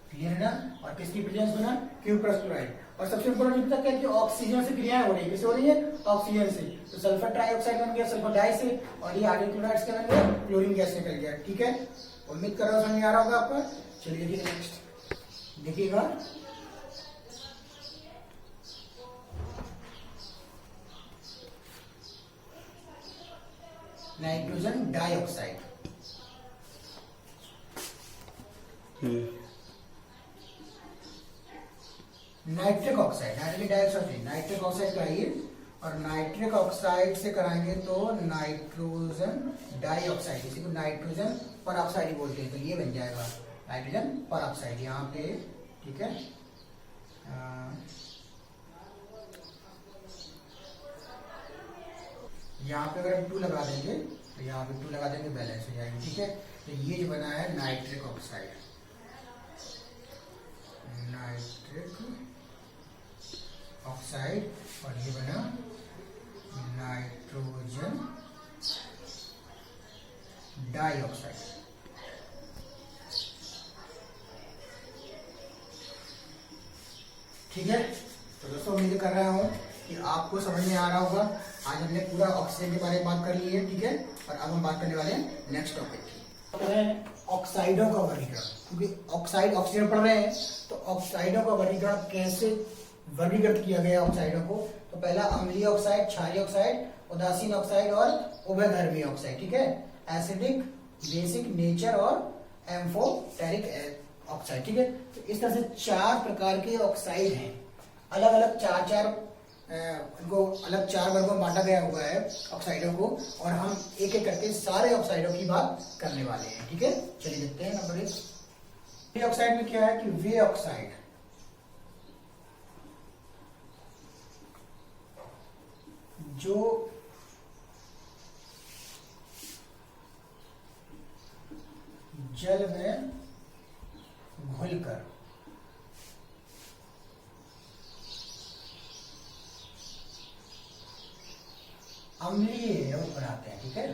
क्लियर है ना, और किसकी प्रेजेंस बना, क्यूप्रस क्लोराइड। और सबसे इंपोर्टेंट क्या है कि ऑक्सीजन से क्रियाएं हो रही है, किससे हो रही है, ऑक्सीजन से, तो सल्फर ट्राइऑक्साइड बन गया सल्फर डाई से, और ये हाइड्रोजन क्लोराइड से बन गया क्लोरीन गैस निकल गया। ठीक है, उम्मीद कर रहा हूँ समझ में आ रहा होगा आपको। चलिए देखिए नेक्स्ट देखिएगा, nitrogen dioxide. Nitric oxide, nitric dioxide, nitric oxide कराइए, और नाइट्रिक ऑक्साइड से कराएंगे तो नाइट्रोजन डाइऑक्साइड, इसी को नाइट्रोजन पर ऑक्साइड बोलते हैं, तो ये बन जाएगा नाइट्रोजन पर ऑक्साइड यहाँ पे। ठीक है, यहाँ पे अगर हम 2 लगा देंगे तो यहाँ पे 2 लगा देंगे, बैलेंस हो जाएगी। ठीक है, तो ये जो बना है नाइट्रिक ऑक्साइड, नाइट्रिक ऑक्साइड, और ये बना नाइट्रोजन डाइऑक्साइड। ठीक है, तो दोस्तों उम्मीद कर रहा हूँ कि आपको समझ में आ रहा होगा। आज हमने पूरा ऑक्सीजन के बारे में बात कर ली है। ठीक है, और अब हम बात करने वाले हैं नेक्स्ट टॉपिक की, ऑक्साइडों का वर्गीकरण। क्योंकि ऑक्साइड ऑक्सीजन पढ़ रहे हैं, तो ऑक्साइडों का वर्गीकरण कैसे वर्गीकृत किया गया ऑक्साइडों को। तो पहला अम्लीय ऑक्साइड, क्षारीय ऑक्साइड, उदासीन ऑक्साइड और उभयधर्मी ऑक्साइड। ठीक है, एसिडिक, बेसिक, नेचर और एम्फोटेरिक ऑक्साइड। ठीक है, तो इस तरह से 4 प्रकार के ऑक्साइड हैं, अलग अलग 4 इनको अलग 4 वर्गों में बांटा गया हुआ है ऑक्साइडों को, और हम एक एक करके सारे ऑक्साइडों की बात करने वाले हैं। ठीक है, चलिए देखते हैं। नंबर 1 ऑक्साइड में क्या है कि वे ऑक्साइड, जो जल में घुलकर अम्लीय यौगिक बनाते हैं। ठीक है,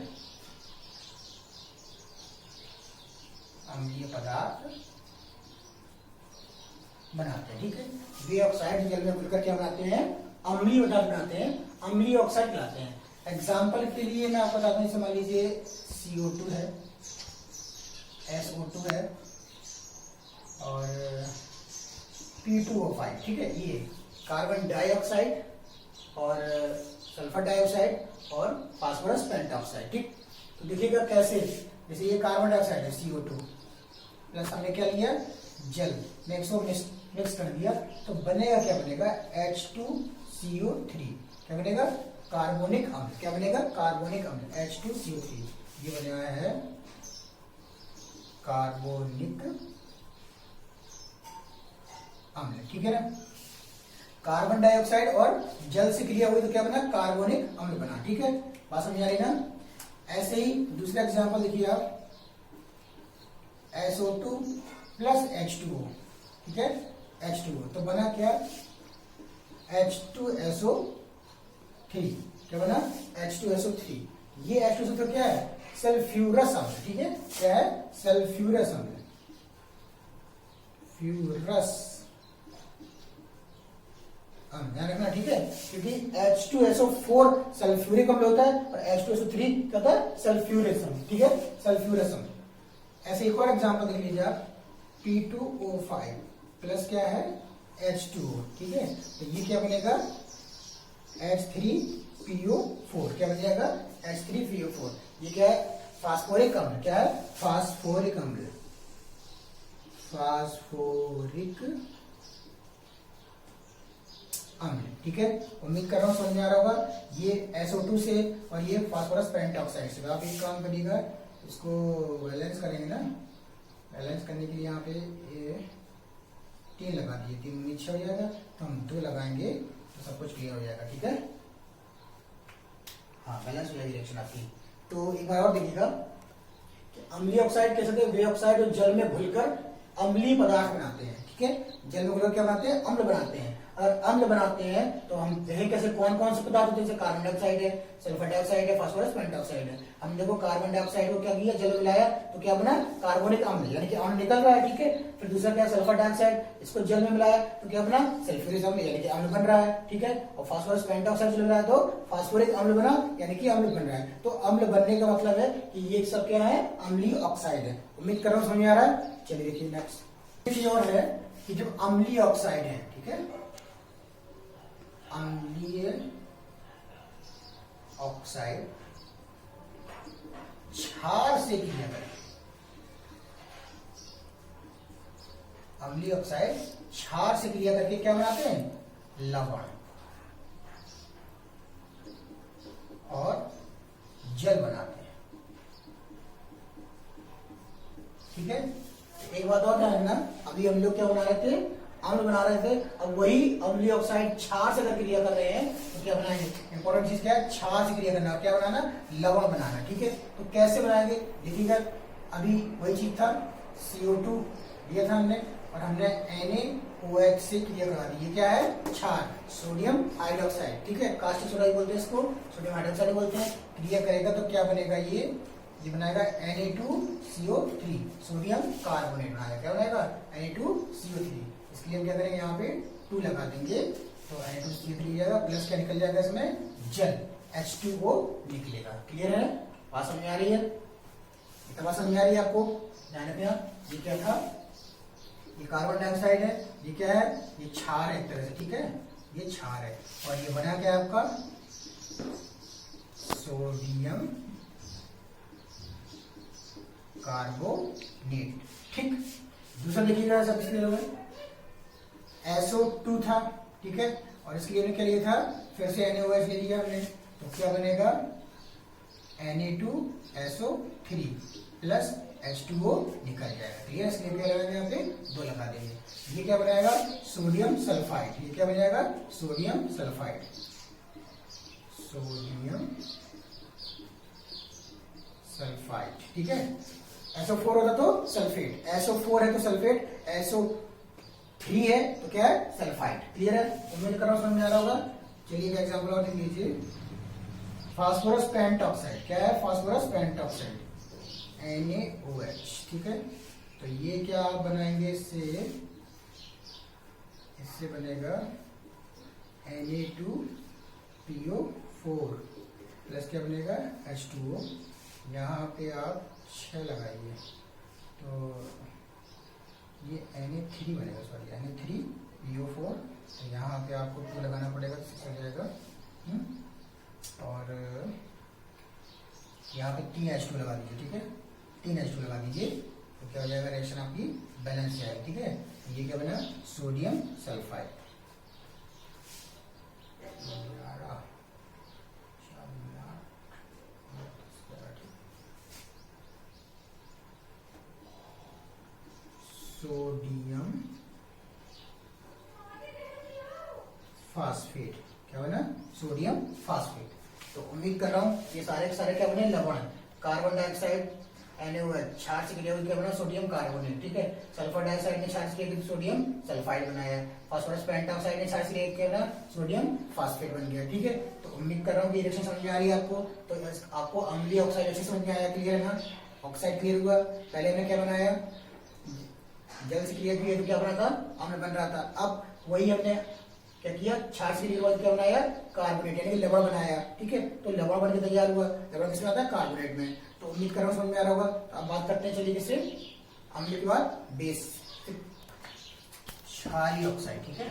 अम्लीय पदार्थ बनाते हैं। ठीक है, वे ऑक्साइड जल में घुलकर क्या बनाते हैं, अम्लीय पदार्थ बनाते हैं, अम्लीय ऑक्साइड कहलाते हैं। एग्जाम्पल के लिए मैं आपको बताता हूँ, जैसे मान लीजिए CO2 है, SO2 है और P2O5। ठीक है, ये कार्बन डाइऑक्साइड और सल्फर डाइऑक्साइड और फास्फोरस पेंटॉक्साइड। ठीक, तो देखिएगा कैसे, जैसे ये कार्बन डाइऑक्साइड है CO2 प्लस हमने क्या लिया जल में इसको मिक्स कर दिया, तो बनेगा क्या, बनेगा H2CO3। क्या बनेगा, कार्बोनिक अम्ल। क्या बनेगा, कार्बोनिक अम्ल, H2CO3। ये बना है कार्बोनिक अम्ल। ठीक है ना, कार्बन डाइऑक्साइड और जल से क्रिया हुई तो क्या बना, कार्बोनिक अम्ल बना। ठीक है, बात समझ आ रही ना। ऐसे ही दूसरा एग्जांपल देखिए आप, SO2 प्लस H2O। ठीक है, H2O तो बना क्या, H2SO3। क्या बना, H2SO3। ये H2SO3 क्या है, सल्फ्यूरस अम्ल। ठीक है, क्या है, सल्फ्यूरस अम्ल, फ्यूरस ध्यान रखना। ठीक है, क्योंकि H2SO4 सल्फ्यूरिक अम्ल होता है और H2SO3 क्या होता है, सल्फ्यूरस अम्ल। ठीक है, सल्फ्यूरस अम्ल। ऐसे एक और एग्जांपल देख लीजिए आप, P2O5 प्लस क्या है, H2O। ठीक है, तो ये क्या बनेगा, H3PO4। क्या बन जाएगा, H3PO4। ये क्या है, फास्फोरिक अम्ल। क्या है, फास्फोरिक अम्ल, फास्फोरिक अम्ल। ठीक है, उम्मीद कर रहा हूँ समझ में आ रहा होगा। ये SO2 से और ये फास्फोरस पेंटॉक्साइड से। आप एक काम करिएगा, इसको बैलेंस करेंगे ना, बैलेंस करने के लिए यहाँ पे ये 3 लगा दिए, 3 नीचे हो जाएगा, तो हम 2 लगाएंगे तो सब कुछ क्लियर हो जाएगा। ठीक है, हाँ बैलेंस हो जाएगी रिएक्शन आपकी। तो एक बार और देखिएगा कि अम्लीय ऑक्साइड कैसे थे, वे ऑक्साइड जो जल में घुलकर अम्लीय पदार्थ बनाते हैं। ठीक है, जल में घुलकर क्या बनाते हैं, अम्ल बनाते हैं। अगर अम्ल बनाते हैं तो हम देखें कैसे कौन कौन से पदार्थ होते हैं, जैसे कार्बन डाइऑक्साइड है, सल्फर डाइऑक्साइड है, फास्फोरस पेंटॉक्साइड है। हम देखो कार्बन डाइऑक्साइड को क्या किया, जल मिलाया तो क्या बना, कार्बोनिक अम्ल, यानी कि अम्ल निकल रहा है, ठीक है। फिर दूसरा क्या, सल्फर डाइऑक्साइड, इसको जल में मिलाया तो क्या बना, सल्फ्यूरिक अम्ल, यानी कि अम्ल बन रहा है, ठीक है। और फास्फोरस पेंटॉक्साइड मिल रहा है तो फास्फोरिक अम्ल बना, यानी कि अम्ल बन रहा है। तो अम्ल बनने का मतलब है कि ये सब क्या है, अम्लीय ऑक्साइड है। उम्मीद कर रहा हूं समझ में आ रहा है। चलिए देखिए नेक्स्ट चीज और है कि जो अम्लीय ऑक्साइड है, ठीक है, अम्लीय ऑक्साइड क्षार से क्रिया करें, अम्लीय ऑक्साइड क्षार से क्रिया करके क्या बनाते हैं, लवण और जल बनाते हैं, ठीक है। एक बात और ध्यान रखना, अभी हम लोग क्या बना रहे थे, अम्ल बना रहे थे, अब वही अम्लीय ऑक्साइड क्षार से अगर क्रिया कर रहे हैं तो क्या बनाएंगे, इंपॉर्टेंट चीज क्या है, क्षार से क्रिया करना, क्या बनाना, लवण बनाना, ठीक है। तो कैसे बनाएंगे देखिएगा, अभी वही चीज था, CO2 दिया था हमने और हमने NaOH से क्रिया करा दी, ये क्या है, क्षार, सोडियम हाइड्रोक्साइड, ठीक है, कास्टिक सोडा बोलते हैं इसको, सोडियम हाइड्रोक्साइड बोलते हैं। क्रिया करेगा तो क्या बनेगा, ये बनाएगा Na2CO3, सोडियम कार्बोनेट बनाएगा, क्या बनाएगा, Na2CO3। इसके लिए हम क्या करेंगे, यहाँ पे 2 लगा देंगे तो Na2CO3 जाएगा, प्लस क्या निकल जाएगा इसमें, जल H2O निकलेगा। क्लियर है, बात समझ आ रही है, इतना बात समझ आ रही है आपको, ध्यान रखना। ये क्या था, ये कार्बन डाइऑक्साइड है, ये क्या है, ये क्षार है एक तरह से, ठीक है, ये क्षार है, और ये बना क्या है आपका, सोडियम कार्बोनेट, ठीक। दूसरा देखिएगा सब इसलिए SO2 था, ठीक है, और इसके लिए क्या लिया था, फिर से NaOH ले लिया हमने, तो क्या बनेगा, Na2SO3 प्लस H2O निकल जाएगा, ठीक है। इसलिए क्या लगाएंगे, यहाँ पे 2 लगा देंगे। ये क्या बनाएगा, सोडियम सल्फाइड, ये क्या बनेगा, सोडियम सल्फाइड, सोडियम सल्फाइड, ठीक है। SO4 होता तो सल्फेट, SO4 है तो सल्फेट, SO3 है तो क्या है, सल्फाइड। क्लियर है, उम्मीद कर रहा हूं समझ में आ रहा होगा। चलिए एक एग्जांपल और देख लीजिए, फास्फोरस पेंटॉक्साइड, क्या है, फास्फोरस पेंटॉक्साइड NaOH, ठीक है। तो ये क्या आप बनाएंगे, इससे बनेगा Na2PO4 प्लस क्या बनेगा, H2O, यहाँ पे आप 6 लगाइए तो ये Na3 बनेगा, सॉरी Na3PO4, तो यहाँ पे आपको 2 लगाना पड़ेगा तो 6 हो जाएगा, और यहाँ पे 3 H2 लगा दीजिए, ठीक है, 3 H2 लगा दीजिए तो क्या हो जाएगा, रिएक्शन आपकी बैलेंस जाएगी, ठीक है। ये क्या बना, सोडियम सल्फाइड, सोडियम फास्फेट, क्या बना, सोडियम फास्फेट। तो उम्मीद कर रहा हूं ये सारे के सारे क्या बने, लवण, कार्बन डाइऑक्साइड NaOH क्षार से क्रिया हुई, क्या बना, सोडियम कार्बोनेट, ठीक है। सल्फर डाइऑक्साइड ने क्षार से क्रिया की सोडियम सल्फाइड बनाया, फास्फोरस पेंटॉक्साइड ने क्षार से क्रिया किया ना, सोडियम फास्फेट बन गया, ठीक है। तो उम्मीद कर रहा हूँ कि रिएक्शन समझ में आ रही है आपको। तो आपको अम्लीय ऑक्साइड अच्छे समझ में आया, क्लियर है ना, ऑक्साइड क्लियर हुआ। पहले हमने क्या बनाया, जल से क्रिया की है तो क्या बना था, अम्ल बन रहा था। अब वही हमने क्या किया, क्षार से क्रिया क्या बनाया, कार्बोनेट, यानी लवण बनाया, ठीक है। तो लवण बन के तैयार हुआ, लवण किसमें आता है, कार्बोनेट में। तो उम्मीद कर रहा हूं समझ में आ रहा होगा। तो अब बात करते हैं, चलिए किससे, अम्ल के बाद बेस, क्षारीय ऑक्साइड, ठीक है।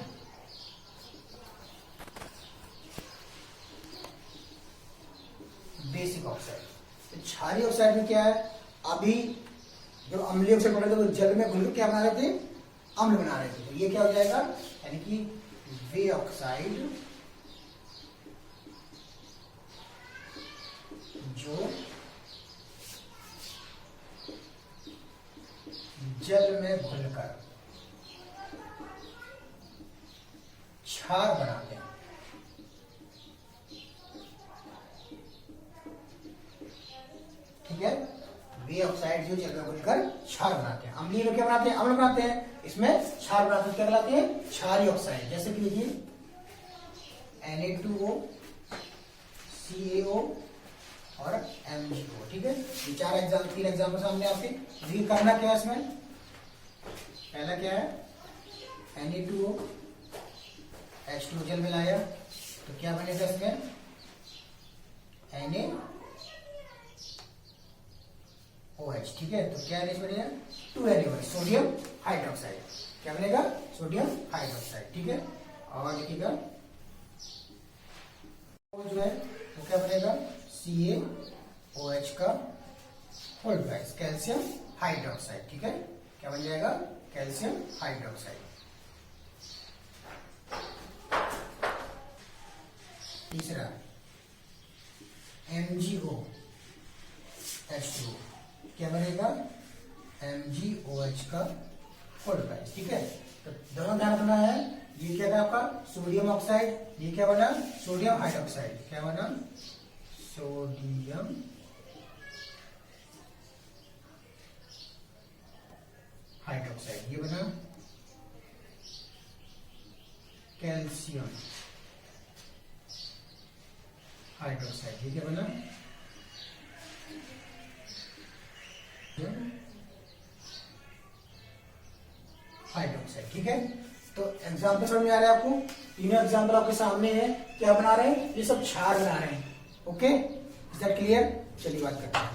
बेसिक ऑक्साइड, क्षारीय ऑक्साइड में क्या है, अभी जो अम्लीय ऑक्साइड बना थे तो जल में घुल क्या बना रहे थे, अम्ल बना रहे थे। तो ये क्या हो जाएगा, यानी कि वे ऑक्साइड जो जल में घुलकर क्षार बनाते हैं, ठीक है। वे ऑक्साइड जो जल में घुलकर क्षार बनाते हैं। अम्लीय में क्या बनाते हैं? अम्ल बनाते हैं। इसमें क्षार बनाते हैं, क्या कहलाते हैं? क्षारीय ऑक्साइड। जैसे कि देखिए Na2O, CaO और MgO। ठीक है, ये तीन एग्जाम्पल सामने आपके। देखिए करना क्या है इसमें, पहला क्या है, Na2O H2O जल मिलाया तो क्या बनेगा इसमें, NaOH। ठीक है, तो क्या NH बनेगा, 2NaOH, सोडियम हाइड्रोक्साइड। क्या बनेगा, सोडियम हाइड्रोक्साइड। ठीक है, और लिखिएगा जो है वो क्या बनेगा, CaOH का होल प्राइस, कैल्शियम हाइड्रोक्साइड। ठीक है, क्या बन जाएगा, कैल्शियम हाइड्रोक्साइड। तीसरा MgO H2O, क्या बनेगा, MgOH का होल प्राइस। ठीक है, तो दोनों ध्यान रखना है। ये क्या था आपका, सोडियम ऑक्साइड, ये क्या बना, सोडियम हाइड्रोक्साइड। क्या बना, सोडियम हाइड्रोक्साइड। ये बना कैल्शियम हाइड्रोक्साइड। ये क्या बना, हाइड्रोक्साइड। ठीक है, तो एग्जाम्पल समझ में आ रहा है आपको, तीनों एग्जाम्पल आपके सामने है। क्या बना रहे हैं, ये सब क्षार बना रहे हैं। Okay, is that clear? चलिए बात करते हैं।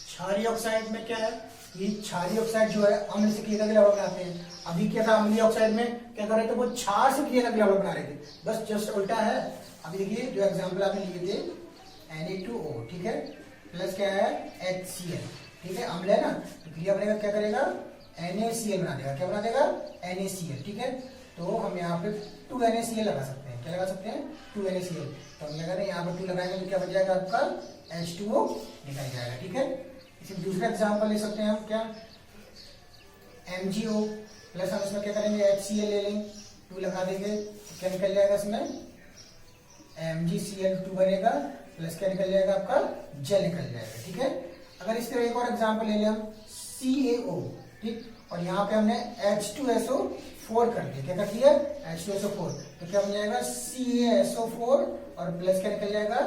क्षारीय ऑक्साइड में क्या है, ये क्षारीय ऑक्साइड जो है अम्ल से क्रिया करके लवण बनाते हैं। अभी क्या था, अम्लीय ऑक्साइड में क्या कर रहे थे, वो क्षार से क्रिया करके लवण बना रहे थे, बस जस्ट उल्टा है। अभी देखिए जो एग्जाम्पल आपने लिए थे, Na2O, ठीक है, प्लस क्या है, HCl। ठीक है, अम्ल है ना, तो क्रिया बनेगा, क्या करेगा, NaCl बना देगा। क्या बना देगा, NaCl। ठीक है, तो हम यहाँ पे 2NaCl लगा सकते हैं। क्या लगा सकते हैं, 2NaCl। तो हम लगा रहे हैं, यहाँ पर 2 लगाएंगे तो क्या बन जाएगा आपका, H2O निकल जाएगा। ठीक है, इसी दूसरा एग्जाम्पल ले सकते हैं हम, क्या, MgO प्लस हम इसमें क्या करेंगे, HCl ले लेंगे, 2 लगा देंगे, क्या निकल जाएगा इसमें, MgCl2 बनेगा, प्लस क्या निकल जाएगा आपका, जल निकल जाएगा। ठीक है, अगर इस तरह एक और एग्जाम्पल ले लें हम, CaO, ठीक, और यहाँ पे हमने H2SO4 कर दिया। क्या कर दिया, H2SO4, तो क्या बन जाएगा, CaSO4 और प्लस क्या निकल जाएगा,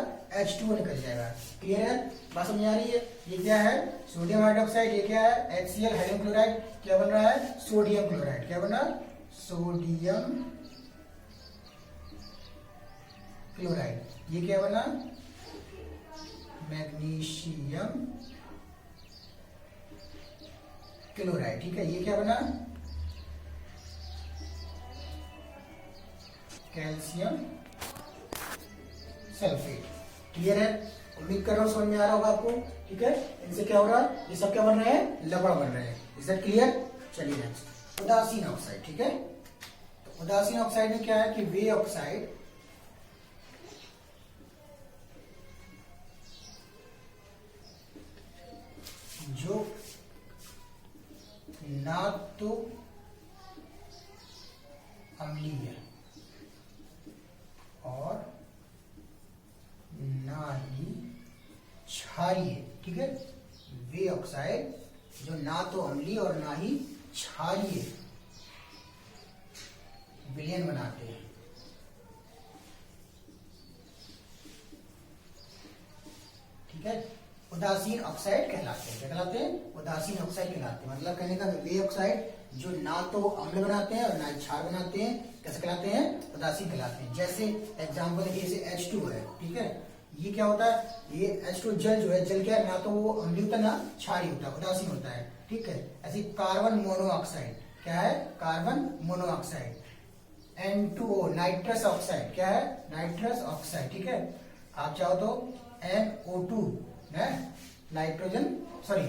H2O निकल जाएगा। क्लियर है, बात समझ आ रही है? ये क्या है, सोडियम हाइड्रोक्साइड, ये क्या है, HCl हाइड्रोजन क्लोराइड। क्या बन रहा है, सोडियम क्लोराइड। क्या बना, सोडियम क्लोराइड। ये क्या बना, मैग्नीशियम क्लोराइड। ठीक है, ये क्या बना, कैल्शियम सल्फेट। क्लियर है, उम्मीद कर रहा हूं समझ में आ रहा होगा आपको। ठीक है, इनसे क्या हो रहा है, ये सब क्या बन रहे हैं, लवण बन रहे हैं। Is that clear? चलिए नेक्स्ट, उदासीन ऑक्साइड। ठीक है, तो उदासीन ऑक्साइड में क्या है कि वे ऑक्साइड जो ना तो अम्लीय और ना ही क्षारीय। ठीक है, वे ऑक्साइड जो ना तो अम्लीय और ना ही क्षारीय विलयन बनाते हैं। ठीक है, उदासीन ऑक्साइड कहलाते हैं। क्या कहलाते हैं, उदासीन ऑक्साइड कहलाते हैं। मतलब कहने का वे ऑक्साइड जो ना तो अम्ल बनाते हैं और ना ही क्षार बनाते हैं, कैसे कहलाते हैं, उदासीन कहलाते हैं। जैसे एग्जाम्पल देखिए, जैसे H2 है। ठीक है, ये क्या होता है, ये H2 जल जो है, जल क्या है, ना तो वो अम्लीय होता है ना क्षारीय होता है, उदासीन होता है। ठीक है, ऐसे कार्बन मोनोऑक्साइड, क्या है, carbon monoxide. N2O nitrous oxide, क्या है, नाइट्रस ऑक्साइड। ठीक है, आप चाहो तो NO2 नाइट्रोजन, सॉरी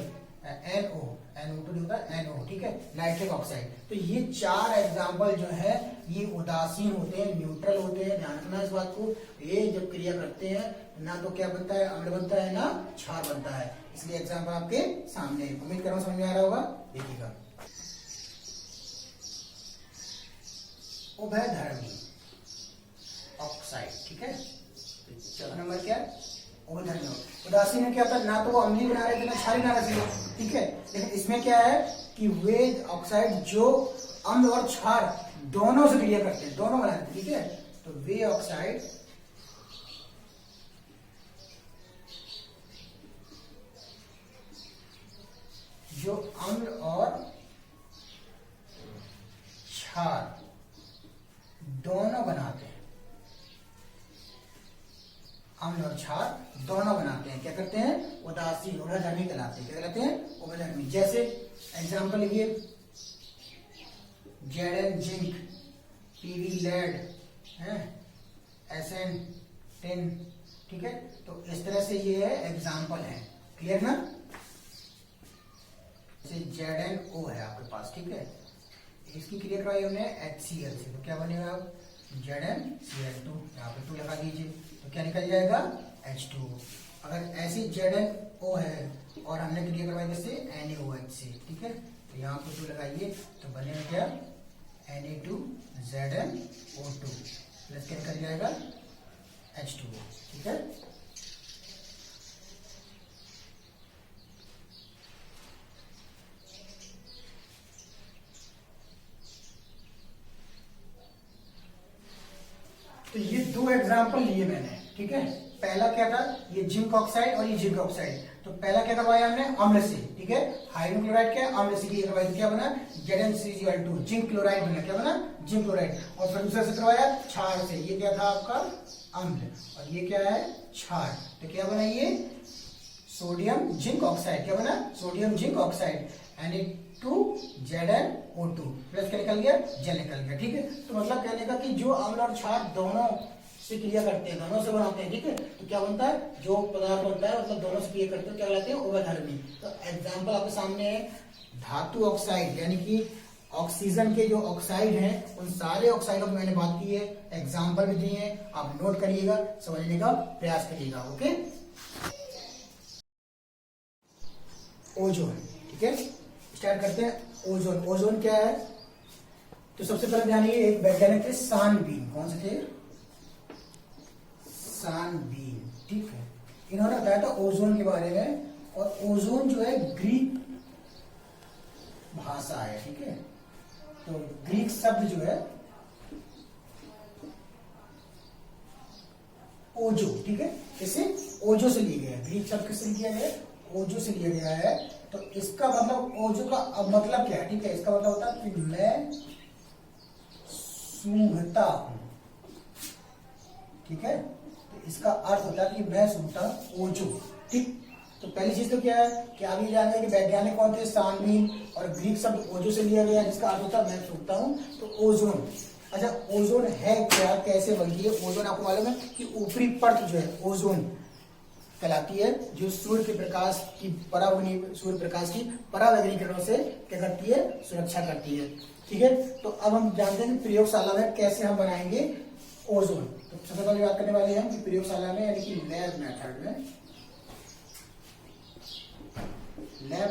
NO2 नहीं होता, NO। ठीक है, नाइट्रिक ऑक्साइड। तो ये 4 एग्जाम्पल जो है ये उदासीन होते हैं, न्यूट्रल होते हैं। ध्यान रखना इस बात को, ये जब क्रिया करते हैं ना तो क्या बनता है, अम्ल बनता है, ना क्षार बनता है। इसलिए एग्जाम्पल आपके सामने, उम्मीद कर रहा हूं समझ में आ रहा होगा। देखिएगा, उभयधर्मी ऑक्साइड। ठीक है, चौथा नंबर क्या है, उभयधर्मी हो। उदासीन में क्या था, ना तो वो अम्लीय बना रहे थे ना क्षारीय बना रहे थे, ठीक है। लेकिन इसमें क्या है कि वे ऑक्साइड जो अम्ल और क्षार दोनों से क्रिया करते हैं, दोनों बनाते हैं, ठीक है। तो वे ऑक्साइड जो अम्ल और क्षार दोनों बनाते हैं, अम्ल और क्षार दोनों बनाते हैं, क्या करते हैं, उदासीन उभयधर्मी कहलाते हैं। क्या कहलाते हैं, उभयधर्मी। जैसे एग्जांपल लिखिए, जेड जिंक, पीवी लेड है, एसएन टिन, ठीक है। तो इस तरह से ये एग्जांपल है, क्लियर ना। जैसे ZnO है आपके पास, ठीक है, इसकी क्रिया करवाई हमने HCl से, तो क्या बनेगा अब ZnCl2, यहाँ पे 2 लगा दीजिए, तो क्या निकल जाएगा H2। अगर ऐसी ZnO है और हमने क्रिया करवाई जैसे NaOH से, ठीक है, तो यहाँ पे 2 लगाइए, तो बनेगा क्या Na2ZnO2 प्लस क्या निकल जाएगा H2O, ठीक है। तो ये 2 एग्जाम्पल लिए मैंने, ठीक है। पहला क्या था, ये जिंक ऑक्साइड और ये जिंक ऑक्साइड। तो पहला क्या करवाया हमने, अम्ल से, ठीक है, हाइड्रोक्लोराइड क्या अम्ल से क्रिया करवाई, तो क्या बना ZnCl2, जिंक क्लोराइड बना, क्या बना जिंक क्लोराइड। और फिर दूसरा से करवाया क्षार से, ये क्या था आपका अम्ल और ये क्या है क्षार, तो क्या बना ये सोडियम जिंक ऑक्साइड, क्या बना sodium zinc oxide, Na2ZnO2 plus क्या निकल गया जल निकल गया, ठीक है। तो मतलब कहने का कि जो अम्ल और क्षार दोनों से क्रिया करते हैं, दोनों से बनाते हैं, ठीक है, तो क्या बनता है, जो पदार्थ बनता है मतलब दोनों से क्रिया करते हैं, क्या कहलाते हैं उभयधर्मी। तो एग्जाम्पल आपके सामने है, धातु ऑक्साइड यानी कि ऑक्सीजन के जो ऑक्साइड हैं उन सारे ऑक्साइडों की मैंने बात की है, एग्जाम्पल भी दिए हैं, आप नोट करिएगा, समझने का प्रयास करिएगा, ओके। ओजोन, ठीक है, स्टार्ट करते हैं। ओजोन, ओजोन क्या है, तो सबसे पहले ध्यान ये एक वैज्ञानिक थे सानबीन, कौन से थे सानबीन, ठीक है। इन्होंने बताया था ओजोन के बारे में, और ओजोन जो है ग्रीक भाषा है, ठीक है। तो ग्रीक शब्द जो है ओजो, ठीक है, इसे ओजो से लिया गया है, ग्रीक शब्द किससे लिया गया है, ओजो से लिया गया है। तो इसका मतलब ओजो का अब मतलब क्या है, ठीक है, इसका मतलब होता है कि मैं सूंघता हूं, ठीक है, तो इसका अर्थ होता है कि मैं सूंघता हूं, ओजो, ठीक। तो पहली चीज तो क्या है कि आप ये जानेंगे कि वैज्ञानिक कौन थे, सानबीन, और ग्रीक शब्द ओजो से लिया गया जिसका अर्थ होता है मैं सूंघता हूं, तो ओजोन। अच्छा, ओजोन है क्या, कैसे बनती है ओजोन, आपको मालूम है कि ऊपरी परत जो है ओजोन कहलाती है, जो सूर्य के प्रकाश की सूर्य प्रकाश की परावैंगनी किरणों से क्या करती है, सुरक्षा करती है, ठीक है। तो अब हम जानते हैं कि प्रयोगशाला में कैसे हम बनाएंगे ओजोन। तो सबसे पहले बात करने वाले हैं कि प्रयोगशाला में यानी कि लैब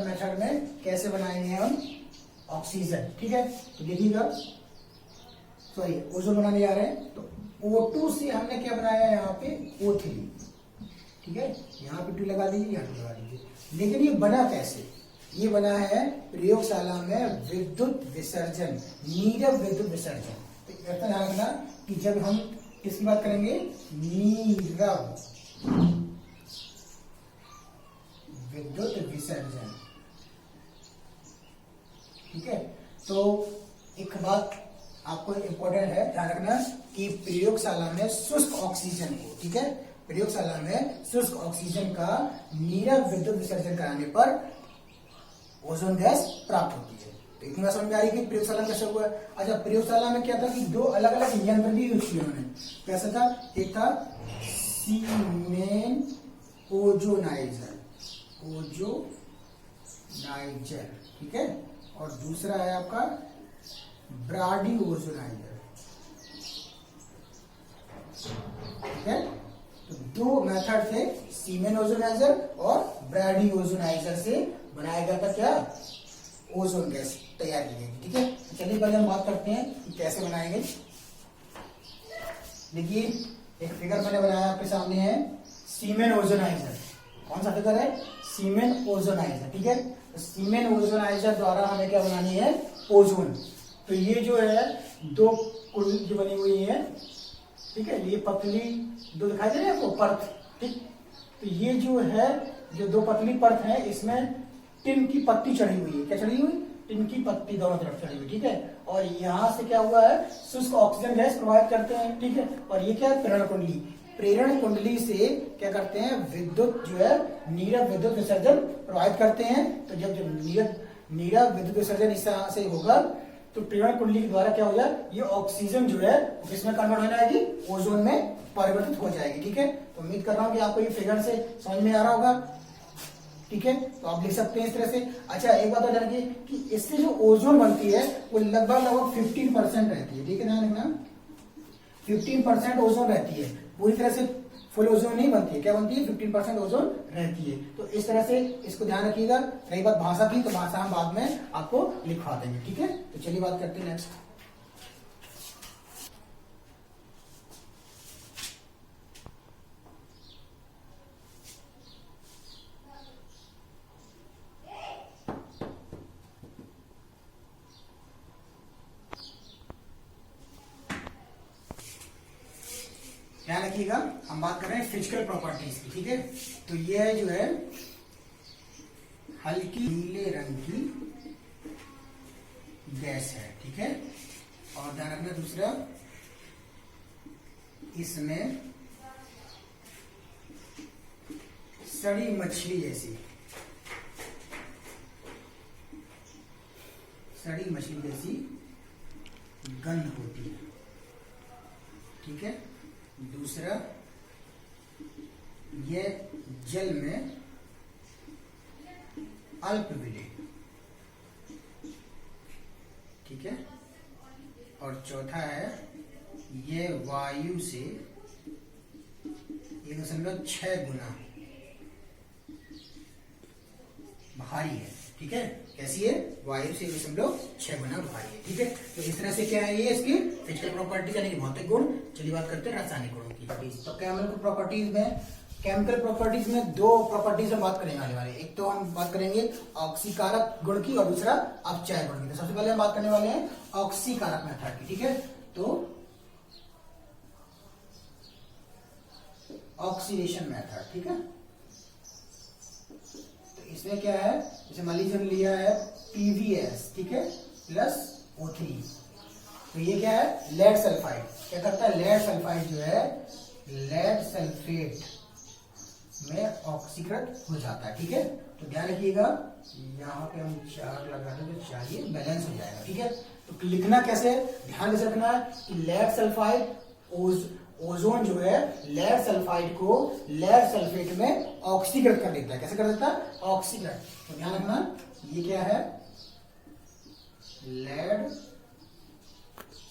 मेथड में कैसे बनाएंगे हम ऑक्सीजन, ठीक है। तो देखिएगा, सॉरी ओजोन बनाने जा रहे हैं, तो O2 से हमने क्या बनाया है, यहाँ पे O3, ठीक है, यहाँ पे 2 लगा दीजिए, यहाँ 2 लगा दीजिए। लेकिन ये बना कैसे, ये बना है प्रयोगशाला में विद्युत विसर्जन, नीरव विद्युत विसर्जन। तो ऐसा ध्यान रखना कि जब हम किसकी बात करेंगे, नीरव विद्युत विसर्जन, ठीक है। तो एक बात आपको इंपॉर्टेंट है ध्यान रखना कि प्रयोगशाला में शुष्क ऑक्सीजन को, ठीक है, प्रयोगशाला में शुष्क ऑक्सीजन का नीरव विद्युत विसर्जन कराने पर ओजोन गैस प्राप्त होती है। तो इतनी बात समझ में आ रही है कि प्रयोगशाला में कैसे हुआ। अच्छा, प्रयोगशाला में क्या था कि 2 अलग अलग यंत्र भी यूज किए उन्होंने। कैसा था, एक था सीमेन ओजोनाइजर, ठीक है, और दूसरा है आपका ब्राडी ओजोनाइजर, ठीक है। तो 2 मेथड थे, सीमेन ओजोनाइजर और ब्राडी ओजोनाइजर से बनाया गया था क्या, ओजोन गैस तैयार की गई, ठीक है। चलिए पहले हम बात करते हैं कि कैसे बनाएंगे। देखिए एक फिगर मैंने बनाया आपके सामने है, सीमेन ओजोनाइजर। कौन सा फिगर है? सीमेन ओजोनाइजर। ठीक है, तो सीमेन ओजोनाइजर द्वारा हमें क्या बनानी है? ओजोन। तो ये जो है दो कुंडली जो बनी हुई है, ठीक है, ये पतली दो दिखाई दे रही है आपको परत, ठीक। तो ये जो है, जो दो पतली परत है, इसमें टिन की पत्ती चढ़ी हुई है। क्या चढ़ी हुई? टिन की पत्ती दोनों तरफ चढ़ी हुई, ठीक है। और यहां से क्या हुआ है? शुष्क ऑक्सीजन गैस प्रोवाइड करते हैं, ठीक है। और ये क्या है? प्रेरण कुंडली। प्रेरण कुंडली से क्या करते हैं? विद्युत जो है, नीरव विद्युत विसर्जन प्रोवाइड करते हैं। तो जब नीरव विद्युत विसर्जन इस तरह से होगा तो प्रेरण कुंडली के द्वारा क्या हो जाए? ये ऑक्सीजन जो है किसमें कन्वर्ट हो जाएगी? ओजोन में परिवर्तित हो जाएगी, ठीक है। तो उम्मीद कर रहा हूं कि आपको ये फिगर से समझ में आ रहा होगा, ठीक है। तो आप लिख सकते हैं इस तरह से। अच्छा, एक बात और जानिए कि इससे जो ओजोन बनती है वो लगभग 15% रहती है, ठीक है। ध्यान रखना, 15% ओजोन रहती है, पूरी तरह से फुल ओजोन नहीं बनती है। क्या बनती है? 15% ओजोन रहती है। तो इस तरह से इसको ध्यान रखिएगा। रही बात भाषा की, तो भाषा हम बाद में आपको लिखवा देंगे, ठीक है। तो चलिए बात करते हैं नेक्स्ट। ध्यान रखिएगा, हम बात कर रहे हैं फिजिकल प्रॉपर्टीज की, ठीक है। तो यह जो है हल्की नीले रंग की गैस है, ठीक है। और ध्यान रखना दूसरा, इसमें सड़ी मछली जैसी गंध होती है, ठीक है। दूसरा, यह जल में अल्प विलेय, ठीक है। और चौथा है, यह वायु से 1.6 गुना भारी है, ठीक है। कैसी है? वायु से 1.6 गुना भारी है, ठीक है। तो इस तरह से क्या है ये इसकी फिजिकल प्रॉपर्टीज यानी कि भौतिक गुण। चलिए बात करते हैं रासायनिक गुणों की। तो केमिकल प्रॉपर्टीज में दो प्रॉपर्टीज हम बात करेंगे आने वाले। एक तो हम बात करेंगे ऑक्सीकारक गुण की और दूसरा अपचय गुण की। तो सबसे पहले हम बात करने वाले हैं ऑक्सीकारक मेथड की, ठीक है। तो ऑक्सीडेशन मेथड, ठीक है। तो इसमें क्या है? जैसे मान लीजिए हमने लिया है PVS, ठीक है, प्लस O3। तो ये क्या है? Lead sulphide. क्या करता है? लेड सल्फाइड जो है लेड सल्फेट में ऑक्सीकृत हो जाता है, ठीक है। तो ध्यान रखिएगा, यहाँ पे हम 4 लगाते हैं तो 4 ये बैलेंस हो जाएगा, ठीक है। तो लिखना कैसे? ध्यान कैसे रखना है कि लेड सल्फाइड ओजोन जो है लेड सल्फाइड को लेड सल्फेट में ऑक्सीकृत कर देता है। कैसे कर देता है? ऑक्सीकृत। तो ध्यान रखना, ये क्या है? Lead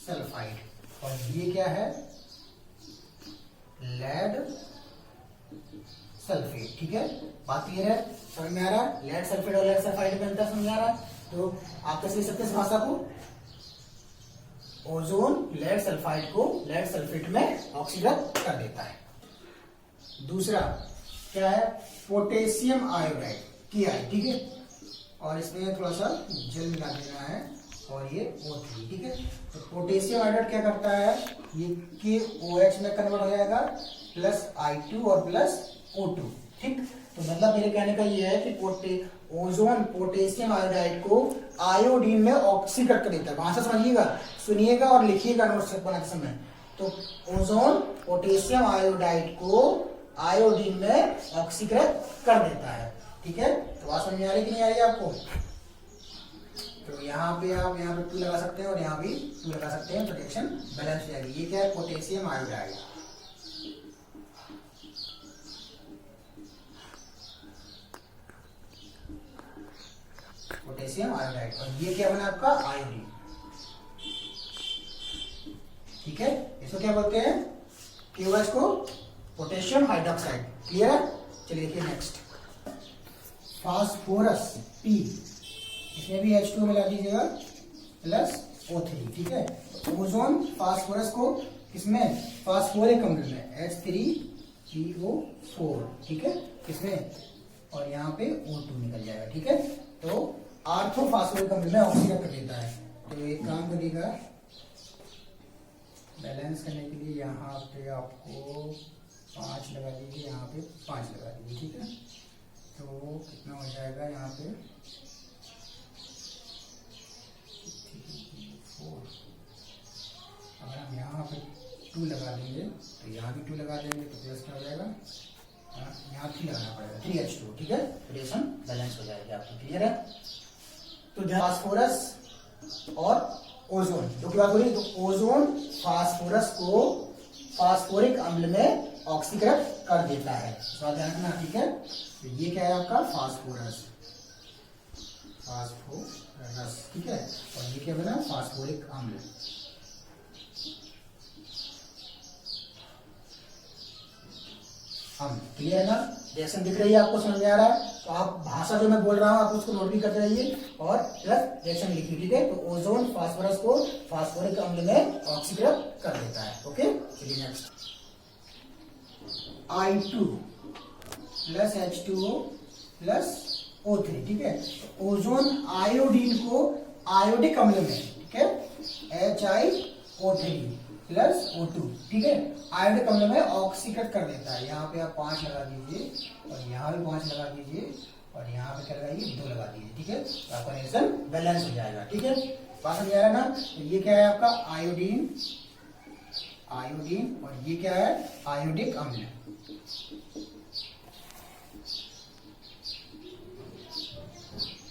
sulphide. और ये क्या है? लेड सल्फेट, ठीक है। बात क्लियर है? समझ में आ रहा है? लेड सल्फेट और लेड सल्फाइड में अंतर समझ आ रहा है? तो आप कैसे लिख सकते हैं इस भाषा को? ओजोन लेड सल्फाइड को लेड सल्फेट में ऑक्सीकृत कर देता है। दूसरा क्या है? पोटेशियम आयोडाइड KI, ठीक है। और इसमें थोड़ा सा जल मिला देना है और ये O3, ठीक है। तो पोटेशियम आयोडाइड क्या करता है? ये KOH में कन्वर्ट हो जाएगा, प्लस I2 और प्लस O2, ठीक। तो मतलब मेरे कहने का ये है कि ओजोन पोटेशियम आयोडाइड को आयोडीन में ऑक्सीकृत कर देता है। भाषा समझिएगा, सुनिएगा और लिखिएगा नोट्स बनाते समय। तो ओजोन पोटेशियम आयोडाइड को आयोडीन में ऑक्सीकृत कर देता है, ठीक है। तो बात समझ में आ रही कि नहीं आ रही आपको? तो यहाँ पे आप यहाँ पे 2 लगा सकते हैं और यहाँ भी 2 लगा सकते हैं, प्रोटेक्शन बैलेंस हो जाएगी। ये क्या है? Potassium iodide, potassium iodide. और ये क्या बना आपका? आयोडीन, ठीक है। इसको क्या बोलते हैं? KOH को पोटेशियम हाइड्रोक्साइड। क्लियर है? चलिए देखिए नेक्स्ट, फास्फोरस P, इसमें भी H2 मिला दीजिएगा, प्लस O3, ठीक है। ओजोन फास्फोरस को किसमें? फास्फोरिक अम्ल में H3 PO4, ठीक है, किसमें, और यहाँ पे O2 निकल जाएगा, ठीक है। तो ऑर्थोफॉस्फोरिक अम्ल में ऑक्सीजन कर देता है। तो एक काम करिएगा, बैलेंस करने के लिए यहाँ पे आपको 5 लगा दीजिए, यहाँ पे 5 लगा दीजिए, ठीक है। तो कितना हो जाएगा यहाँ पे 4। अगर हम यहाँ पे 2 लगा देंगे तो यहाँ भी 2 लगा देंगे तो प्लस क्या हो जाएगा, यहाँ 3 लगाना पड़ेगा, 3H2, ठीक है। रिएक्शन बैलेंस हो जाएगी, आपको क्लियर है। तो फास्फोरस और ओजोन जो की बात हो रही है, तो ओजोन फास्फोरस को फास्फोरिक अम्ल में ऑक्सीकृत कर देता है, ध्यान रखना, ठीक है। तो ये क्या है आपका फास्फोरस, ठीक है, और ये क्या बना फास्फोरिक अम्ल। क्लियर है ना, रिएक्शन दिख रही है आपको, समझ में आ रहा है। तो आप भाषा जो मैं बोल रहा हूँ आप उसको नोट भी करते रहिए और प्लस रिएक्शन लिखिए, ठीक है। तो ओजोन फास्फोरस को फास्फोरिक अम्ल में ऑक्सीकृत कर देता है, ओके। चलिए next, I2 plus H2O plus O3, ठीक है। तो ओजोन आयोडीन को आयोडिक अम्ल में, ठीक है, HiO3 प्लस O2, ठीक है, आयोडिक अम्ल में ऑक्सीकृत कर देता है। यहाँ पे आप 5 लगा दीजिए और यहाँ भी 5 लगा दीजिए और यहाँ पे क्या लगाइए 2 लगा दीजिए, ठीक है। तो आपका रिएक्शन बैलेंस हो जाएगा, ठीक है। बात समझ आ रहा है ना। तो ये क्या है आपका आयोडीन, और ये क्या है आयोडिक अम्ल,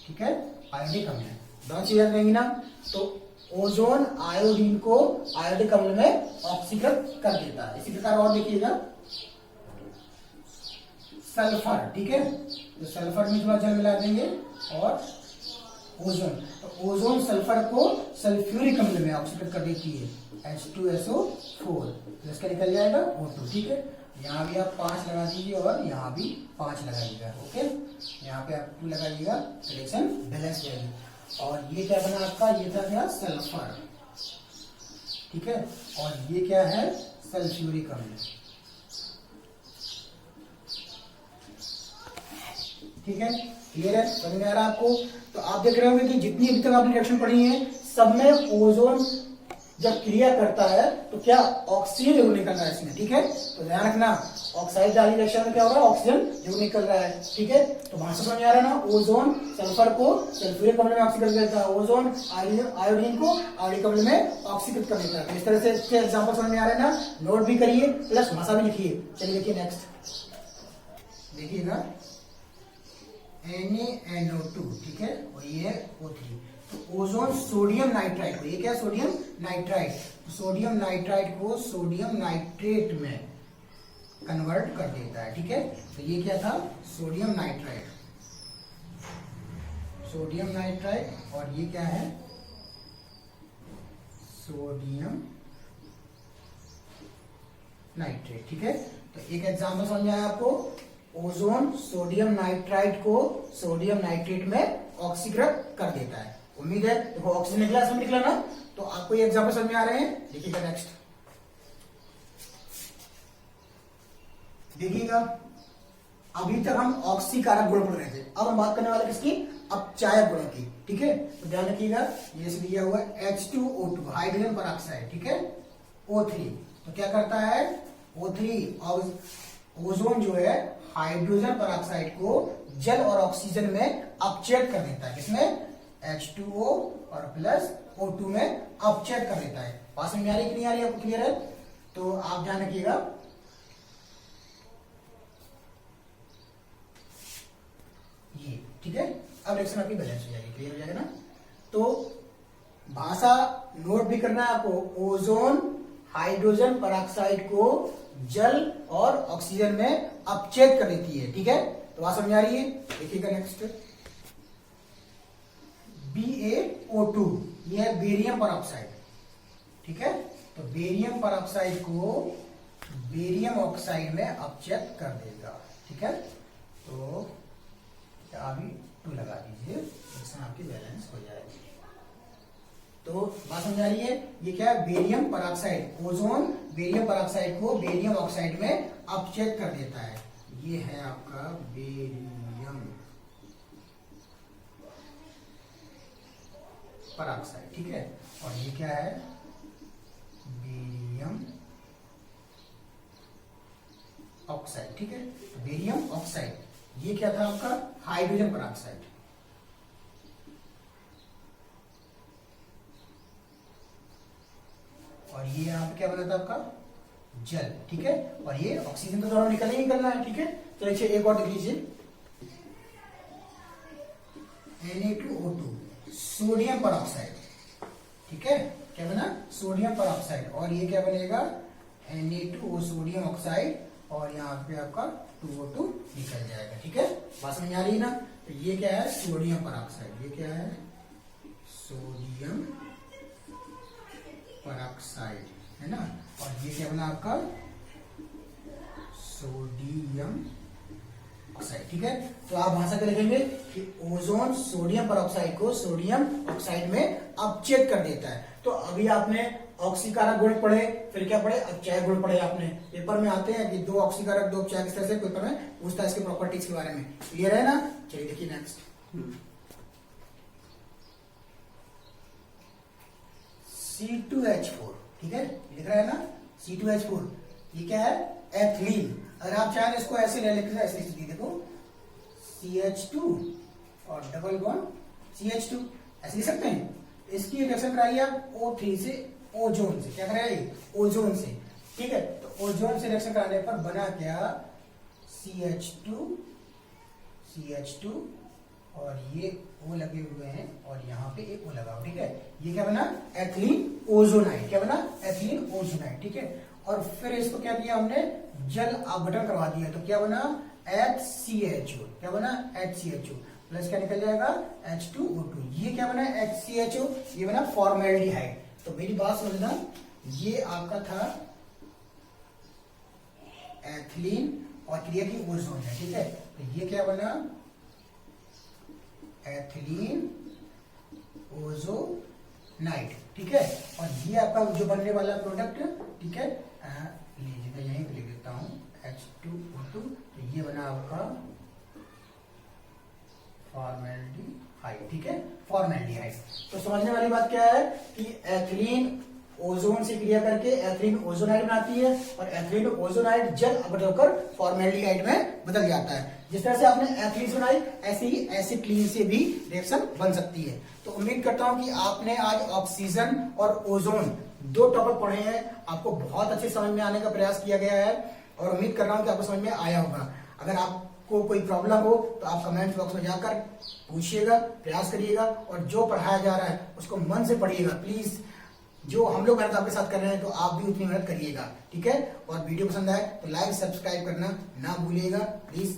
ठीक है, आयोडिक अम्ल, दोनों चीजें याद रहेंगी ना। तो ओजोन आयोडीन को आयोडिक अम्ल में ऑक्सीकृत कर देता है। इसी प्रकार और देखिएगा सल्फर, ठीक है, तो सल्फर में थोड़ा जल मिला देंगे और ओजोन, तो ओजोन सल्फर को सल्फ्यूरिक अम्ल में ऑक्सीकृत कर देती है, H2SO4, तो इसका निकल जाएगा O2, ठीक है। यहाँ भी आप 5 लगा दीजिए और यहाँ भी 5 लगाइएगा, ओके। यहाँ पे आप 2 लगाइएगा, रिएक्शन बैलेंस जाएगी। और ये क्या बना आपका, ये था क्या सल्फर, ठीक है, और ये क्या है सल्फ्यूरिक अम्ल, ठीक है। क्लियर है, समझ में आ रहा है आपको। तो आप देख रहे होंगे कि जितनी अभी तक आपने रिएक्शन पढ़ी है सब में ओजोन जब क्रिया करता है तो क्या ऑक्सीजन जरूर निकल रहा है इसमें, ठीक है। तो ध्यान रखना, ऑक्साइड डाली रिएक्शन में क्या हो रहा है ऑक्सीजन जरूर निकल रहा है, ठीक है। तो भाषा समझ आ रहा है ना, ओजोन सल्फर को सल्फ्यूरिक अम्ल में ऑक्सीकृत कर देता है, ओजोन आयोडीन को आयोडिक अम्ल में ऑक्सीकृत कर देता है। तो इस तरह से इसके एग्जांपल समझ में आ रहे हैं ना, नोट भी करिए प्लस भाषा भी लिखिए। चलिए देखिए नेक्स्ट, देखिएगा NaNO2, ठीक है, और ये है O3। तो ओजोन सोडियम नाइट्राइड को, ये क्या है सोडियम नाइट्राइड, सोडियम नाइट्राइड को सोडियम नाइट्रेट में कन्वर्ट कर देता है, ठीक है। तो ये क्या था सोडियम नाइट्राइड, और ये क्या है सोडियम नाइट्रेट, ठीक है। तो एक एग्जांपल समझ आया आपको, ओजोन सोडियम नाइट्राइड को सोडियम नाइट्रेट में ऑक्सीकृत कर देता है। उम्मीद है देखो ऑक्सीजन निकला, सब निकला ना। तो आपको ये एग्जांपल समझ में आ रहे हैं, देखिएगा नेक्स्ट, देखिएगा अभी तक हम ऑक्सीकारक गुण पढ़ रहे थे, अब हम बात करने वाले किसकी, अपचायक गुणों की, ठीक है। तो ध्यान रखिएगा, ये दिया हुआ है H2O2 हाइड्रोजन परऑक्साइड, ठीक है, O3, तो क्या करता है O3 ओजोन जो है हाइड्रोजन परऑक्साइड को जल और ऑक्सीजन में अपचयित कर देता है, किसमें H2O और प्लस O2 में अपचयित कर देता है। बात समझ में आ रही है कि नहीं आ रही है, आपको क्लियर है। तो आप ध्यान रखिएगा, ये ठीक है, अब रिएक्शन आपकी बैलेंस हो जाएगी, क्लियर हो जाएगा ना। तो भाषा नोट भी करना है आपको, ओजोन हाइड्रोजन परऑक्साइड को जल और ऑक्सीजन में अपचयित कर देती है, ठीक है। तो बात समझ आ रही है, देखिएगा नेक्स्ट BaO2, ये है बेरियम परऑक्साइड, ठीक है। तो बेरियम परऑक्साइड को बेरियम ऑक्साइड में अपचयित कर देगा, ठीक है। तो अभी 2 लगा दीजिए, इसमें आपकी बैलेंस हो जाएगी। तो बात समझ आ रही है, ये क्या है barium peroxide, ozone barium peroxide को बेरियम ऑक्साइड में अपचेत कर देता है। ये है आपका बेरियम परऑक्साइड, ठीक है। और ये क्या है, बेरियम ऑक्साइड, ठीक है। बेरियम ऑक्साइड ये क्या था आपका, हाइड्रोजन परऑक्साइड। और ये यहाँ पे क्या बना था आपका, जल, ठीक है। और ये ऑक्सीजन तो दोनों निकलना ही निकलना है, ठीक है। तो देखिए एक और लिख लीजिए, Na2O2 सोडियम परऑक्साइड, ठीक है। क्या बना, सोडियम परऑक्साइड। और ये क्या बनेगा, Na2O सोडियम ऑक्साइड, और यहाँ पे आपका 2O2 निकल जाएगा, ठीक है। बात समझ आ रही है ना। तो ये क्या है, सोडियम परऑक्साइड। ये क्या है, सोडियम परऑक्साइड, है ना। और ये क्या बना आपका, सोडियम ऑक्साइड, ठीक है। तो आप वहां से लिखेंगे कि ओजोन सोडियम परऑक्साइड को सोडियम ऑक्साइड में अपचेत कर देता है। तो अभी आपने ऑक्सीकारक गुण पढ़े, फिर क्या पढ़े, अपचय गुण पढ़े। आपने पेपर में आते हैं कि 2 ऑक्सीकारक 2 अपचय, किस तरह से पेपर में पूछता है इसके प्रॉपर्टीज के बारे में। क्लियर है ना। चलिए देखिए नेक्स्ट, C2H4, ठीक है, लिख रहा है ना C2H4। ये क्या है, एथिलीन। अगर आप चाहें इसको ऐसे ले लिख, ऐसे देखो CH2 और डबल बॉन्ड CH2, ऐसे लिख सकते हैं। इसकी रिएक्शन कराइए आप O3 से, ओजोन से। क्या कराइए, ओजोन से, ठीक है। तो ओजोन से रिएक्शन कराने पर बना क्या, CH2 और ये O लगे हुए हैं, और यहाँ पे एक O लगा, ठीक है। ये क्या बना, एथिलीन ओजोनाइड। क्या बना, एथिलीन ओजोनाइड, ठीक है। और फिर इसको क्या किया हमने, जल अपघटन करवा दिया। तो क्या बना, HCHO। क्या बना, HCHO प्लस क्या निकल जाएगा, H2O2। ये क्या बना, HCHO, ये बना फॉर्मेल्डिहाइड। तो मेरी बात समझना, ये आपका था एथिलीन और क्रिया की ओजोन है, ठीक है। तो ये क्या बना, एथिलीन ओजोनाइड, ठीक है। और ये आपका जो बनने वाला प्रोडक्ट, ठीक है, लीजिए यहीं पे लिख देता हूं H2O2। तो ये बना आपका फॉर्मेल्डिहाइड, ठीक है, फॉर्मेल्डिहाइड। तो समझने वाली बात क्या है कि एथिलीन ओजोन से क्रिया करके एथिलीन ओजोनाइड बनाती है, और एथिलीन ओजोनाइड जल अपघटित होकर फॉर्मेल्डिहाइड में बदल जाता है। जिस तरह से आपने एथिलीन बनाई, ऐसे ही एसिटिलीन से भी रिएक्शन बन सकती है। तो उम्मीद करता हूं कि आपने आज ऑक्सीजन और ओजोन 2 टॉपिक पढ़े हैं, आपको बहुत अच्छे समझ में आने का प्रयास किया गया है, और उम्मीद कर रहा हूं कि आपको समझ में आया होगा। अगर आपको कोई प्रॉब्लम हो तो आप कमेंट बॉक्स में जाकर पूछिएगा, प्रयास करिएगा, और जो पढ़ाया जा रहा है उसको मन से पढ़िएगा प्लीज। जो हम लोग मेहनत आपके साथ कर रहे हैं, तो आप भी उतनी मेहनत करिएगा, ठीक है। और वीडियो पसंद आए तो लाइक सब्सक्राइब करना ना भूलिएगा प्लीज।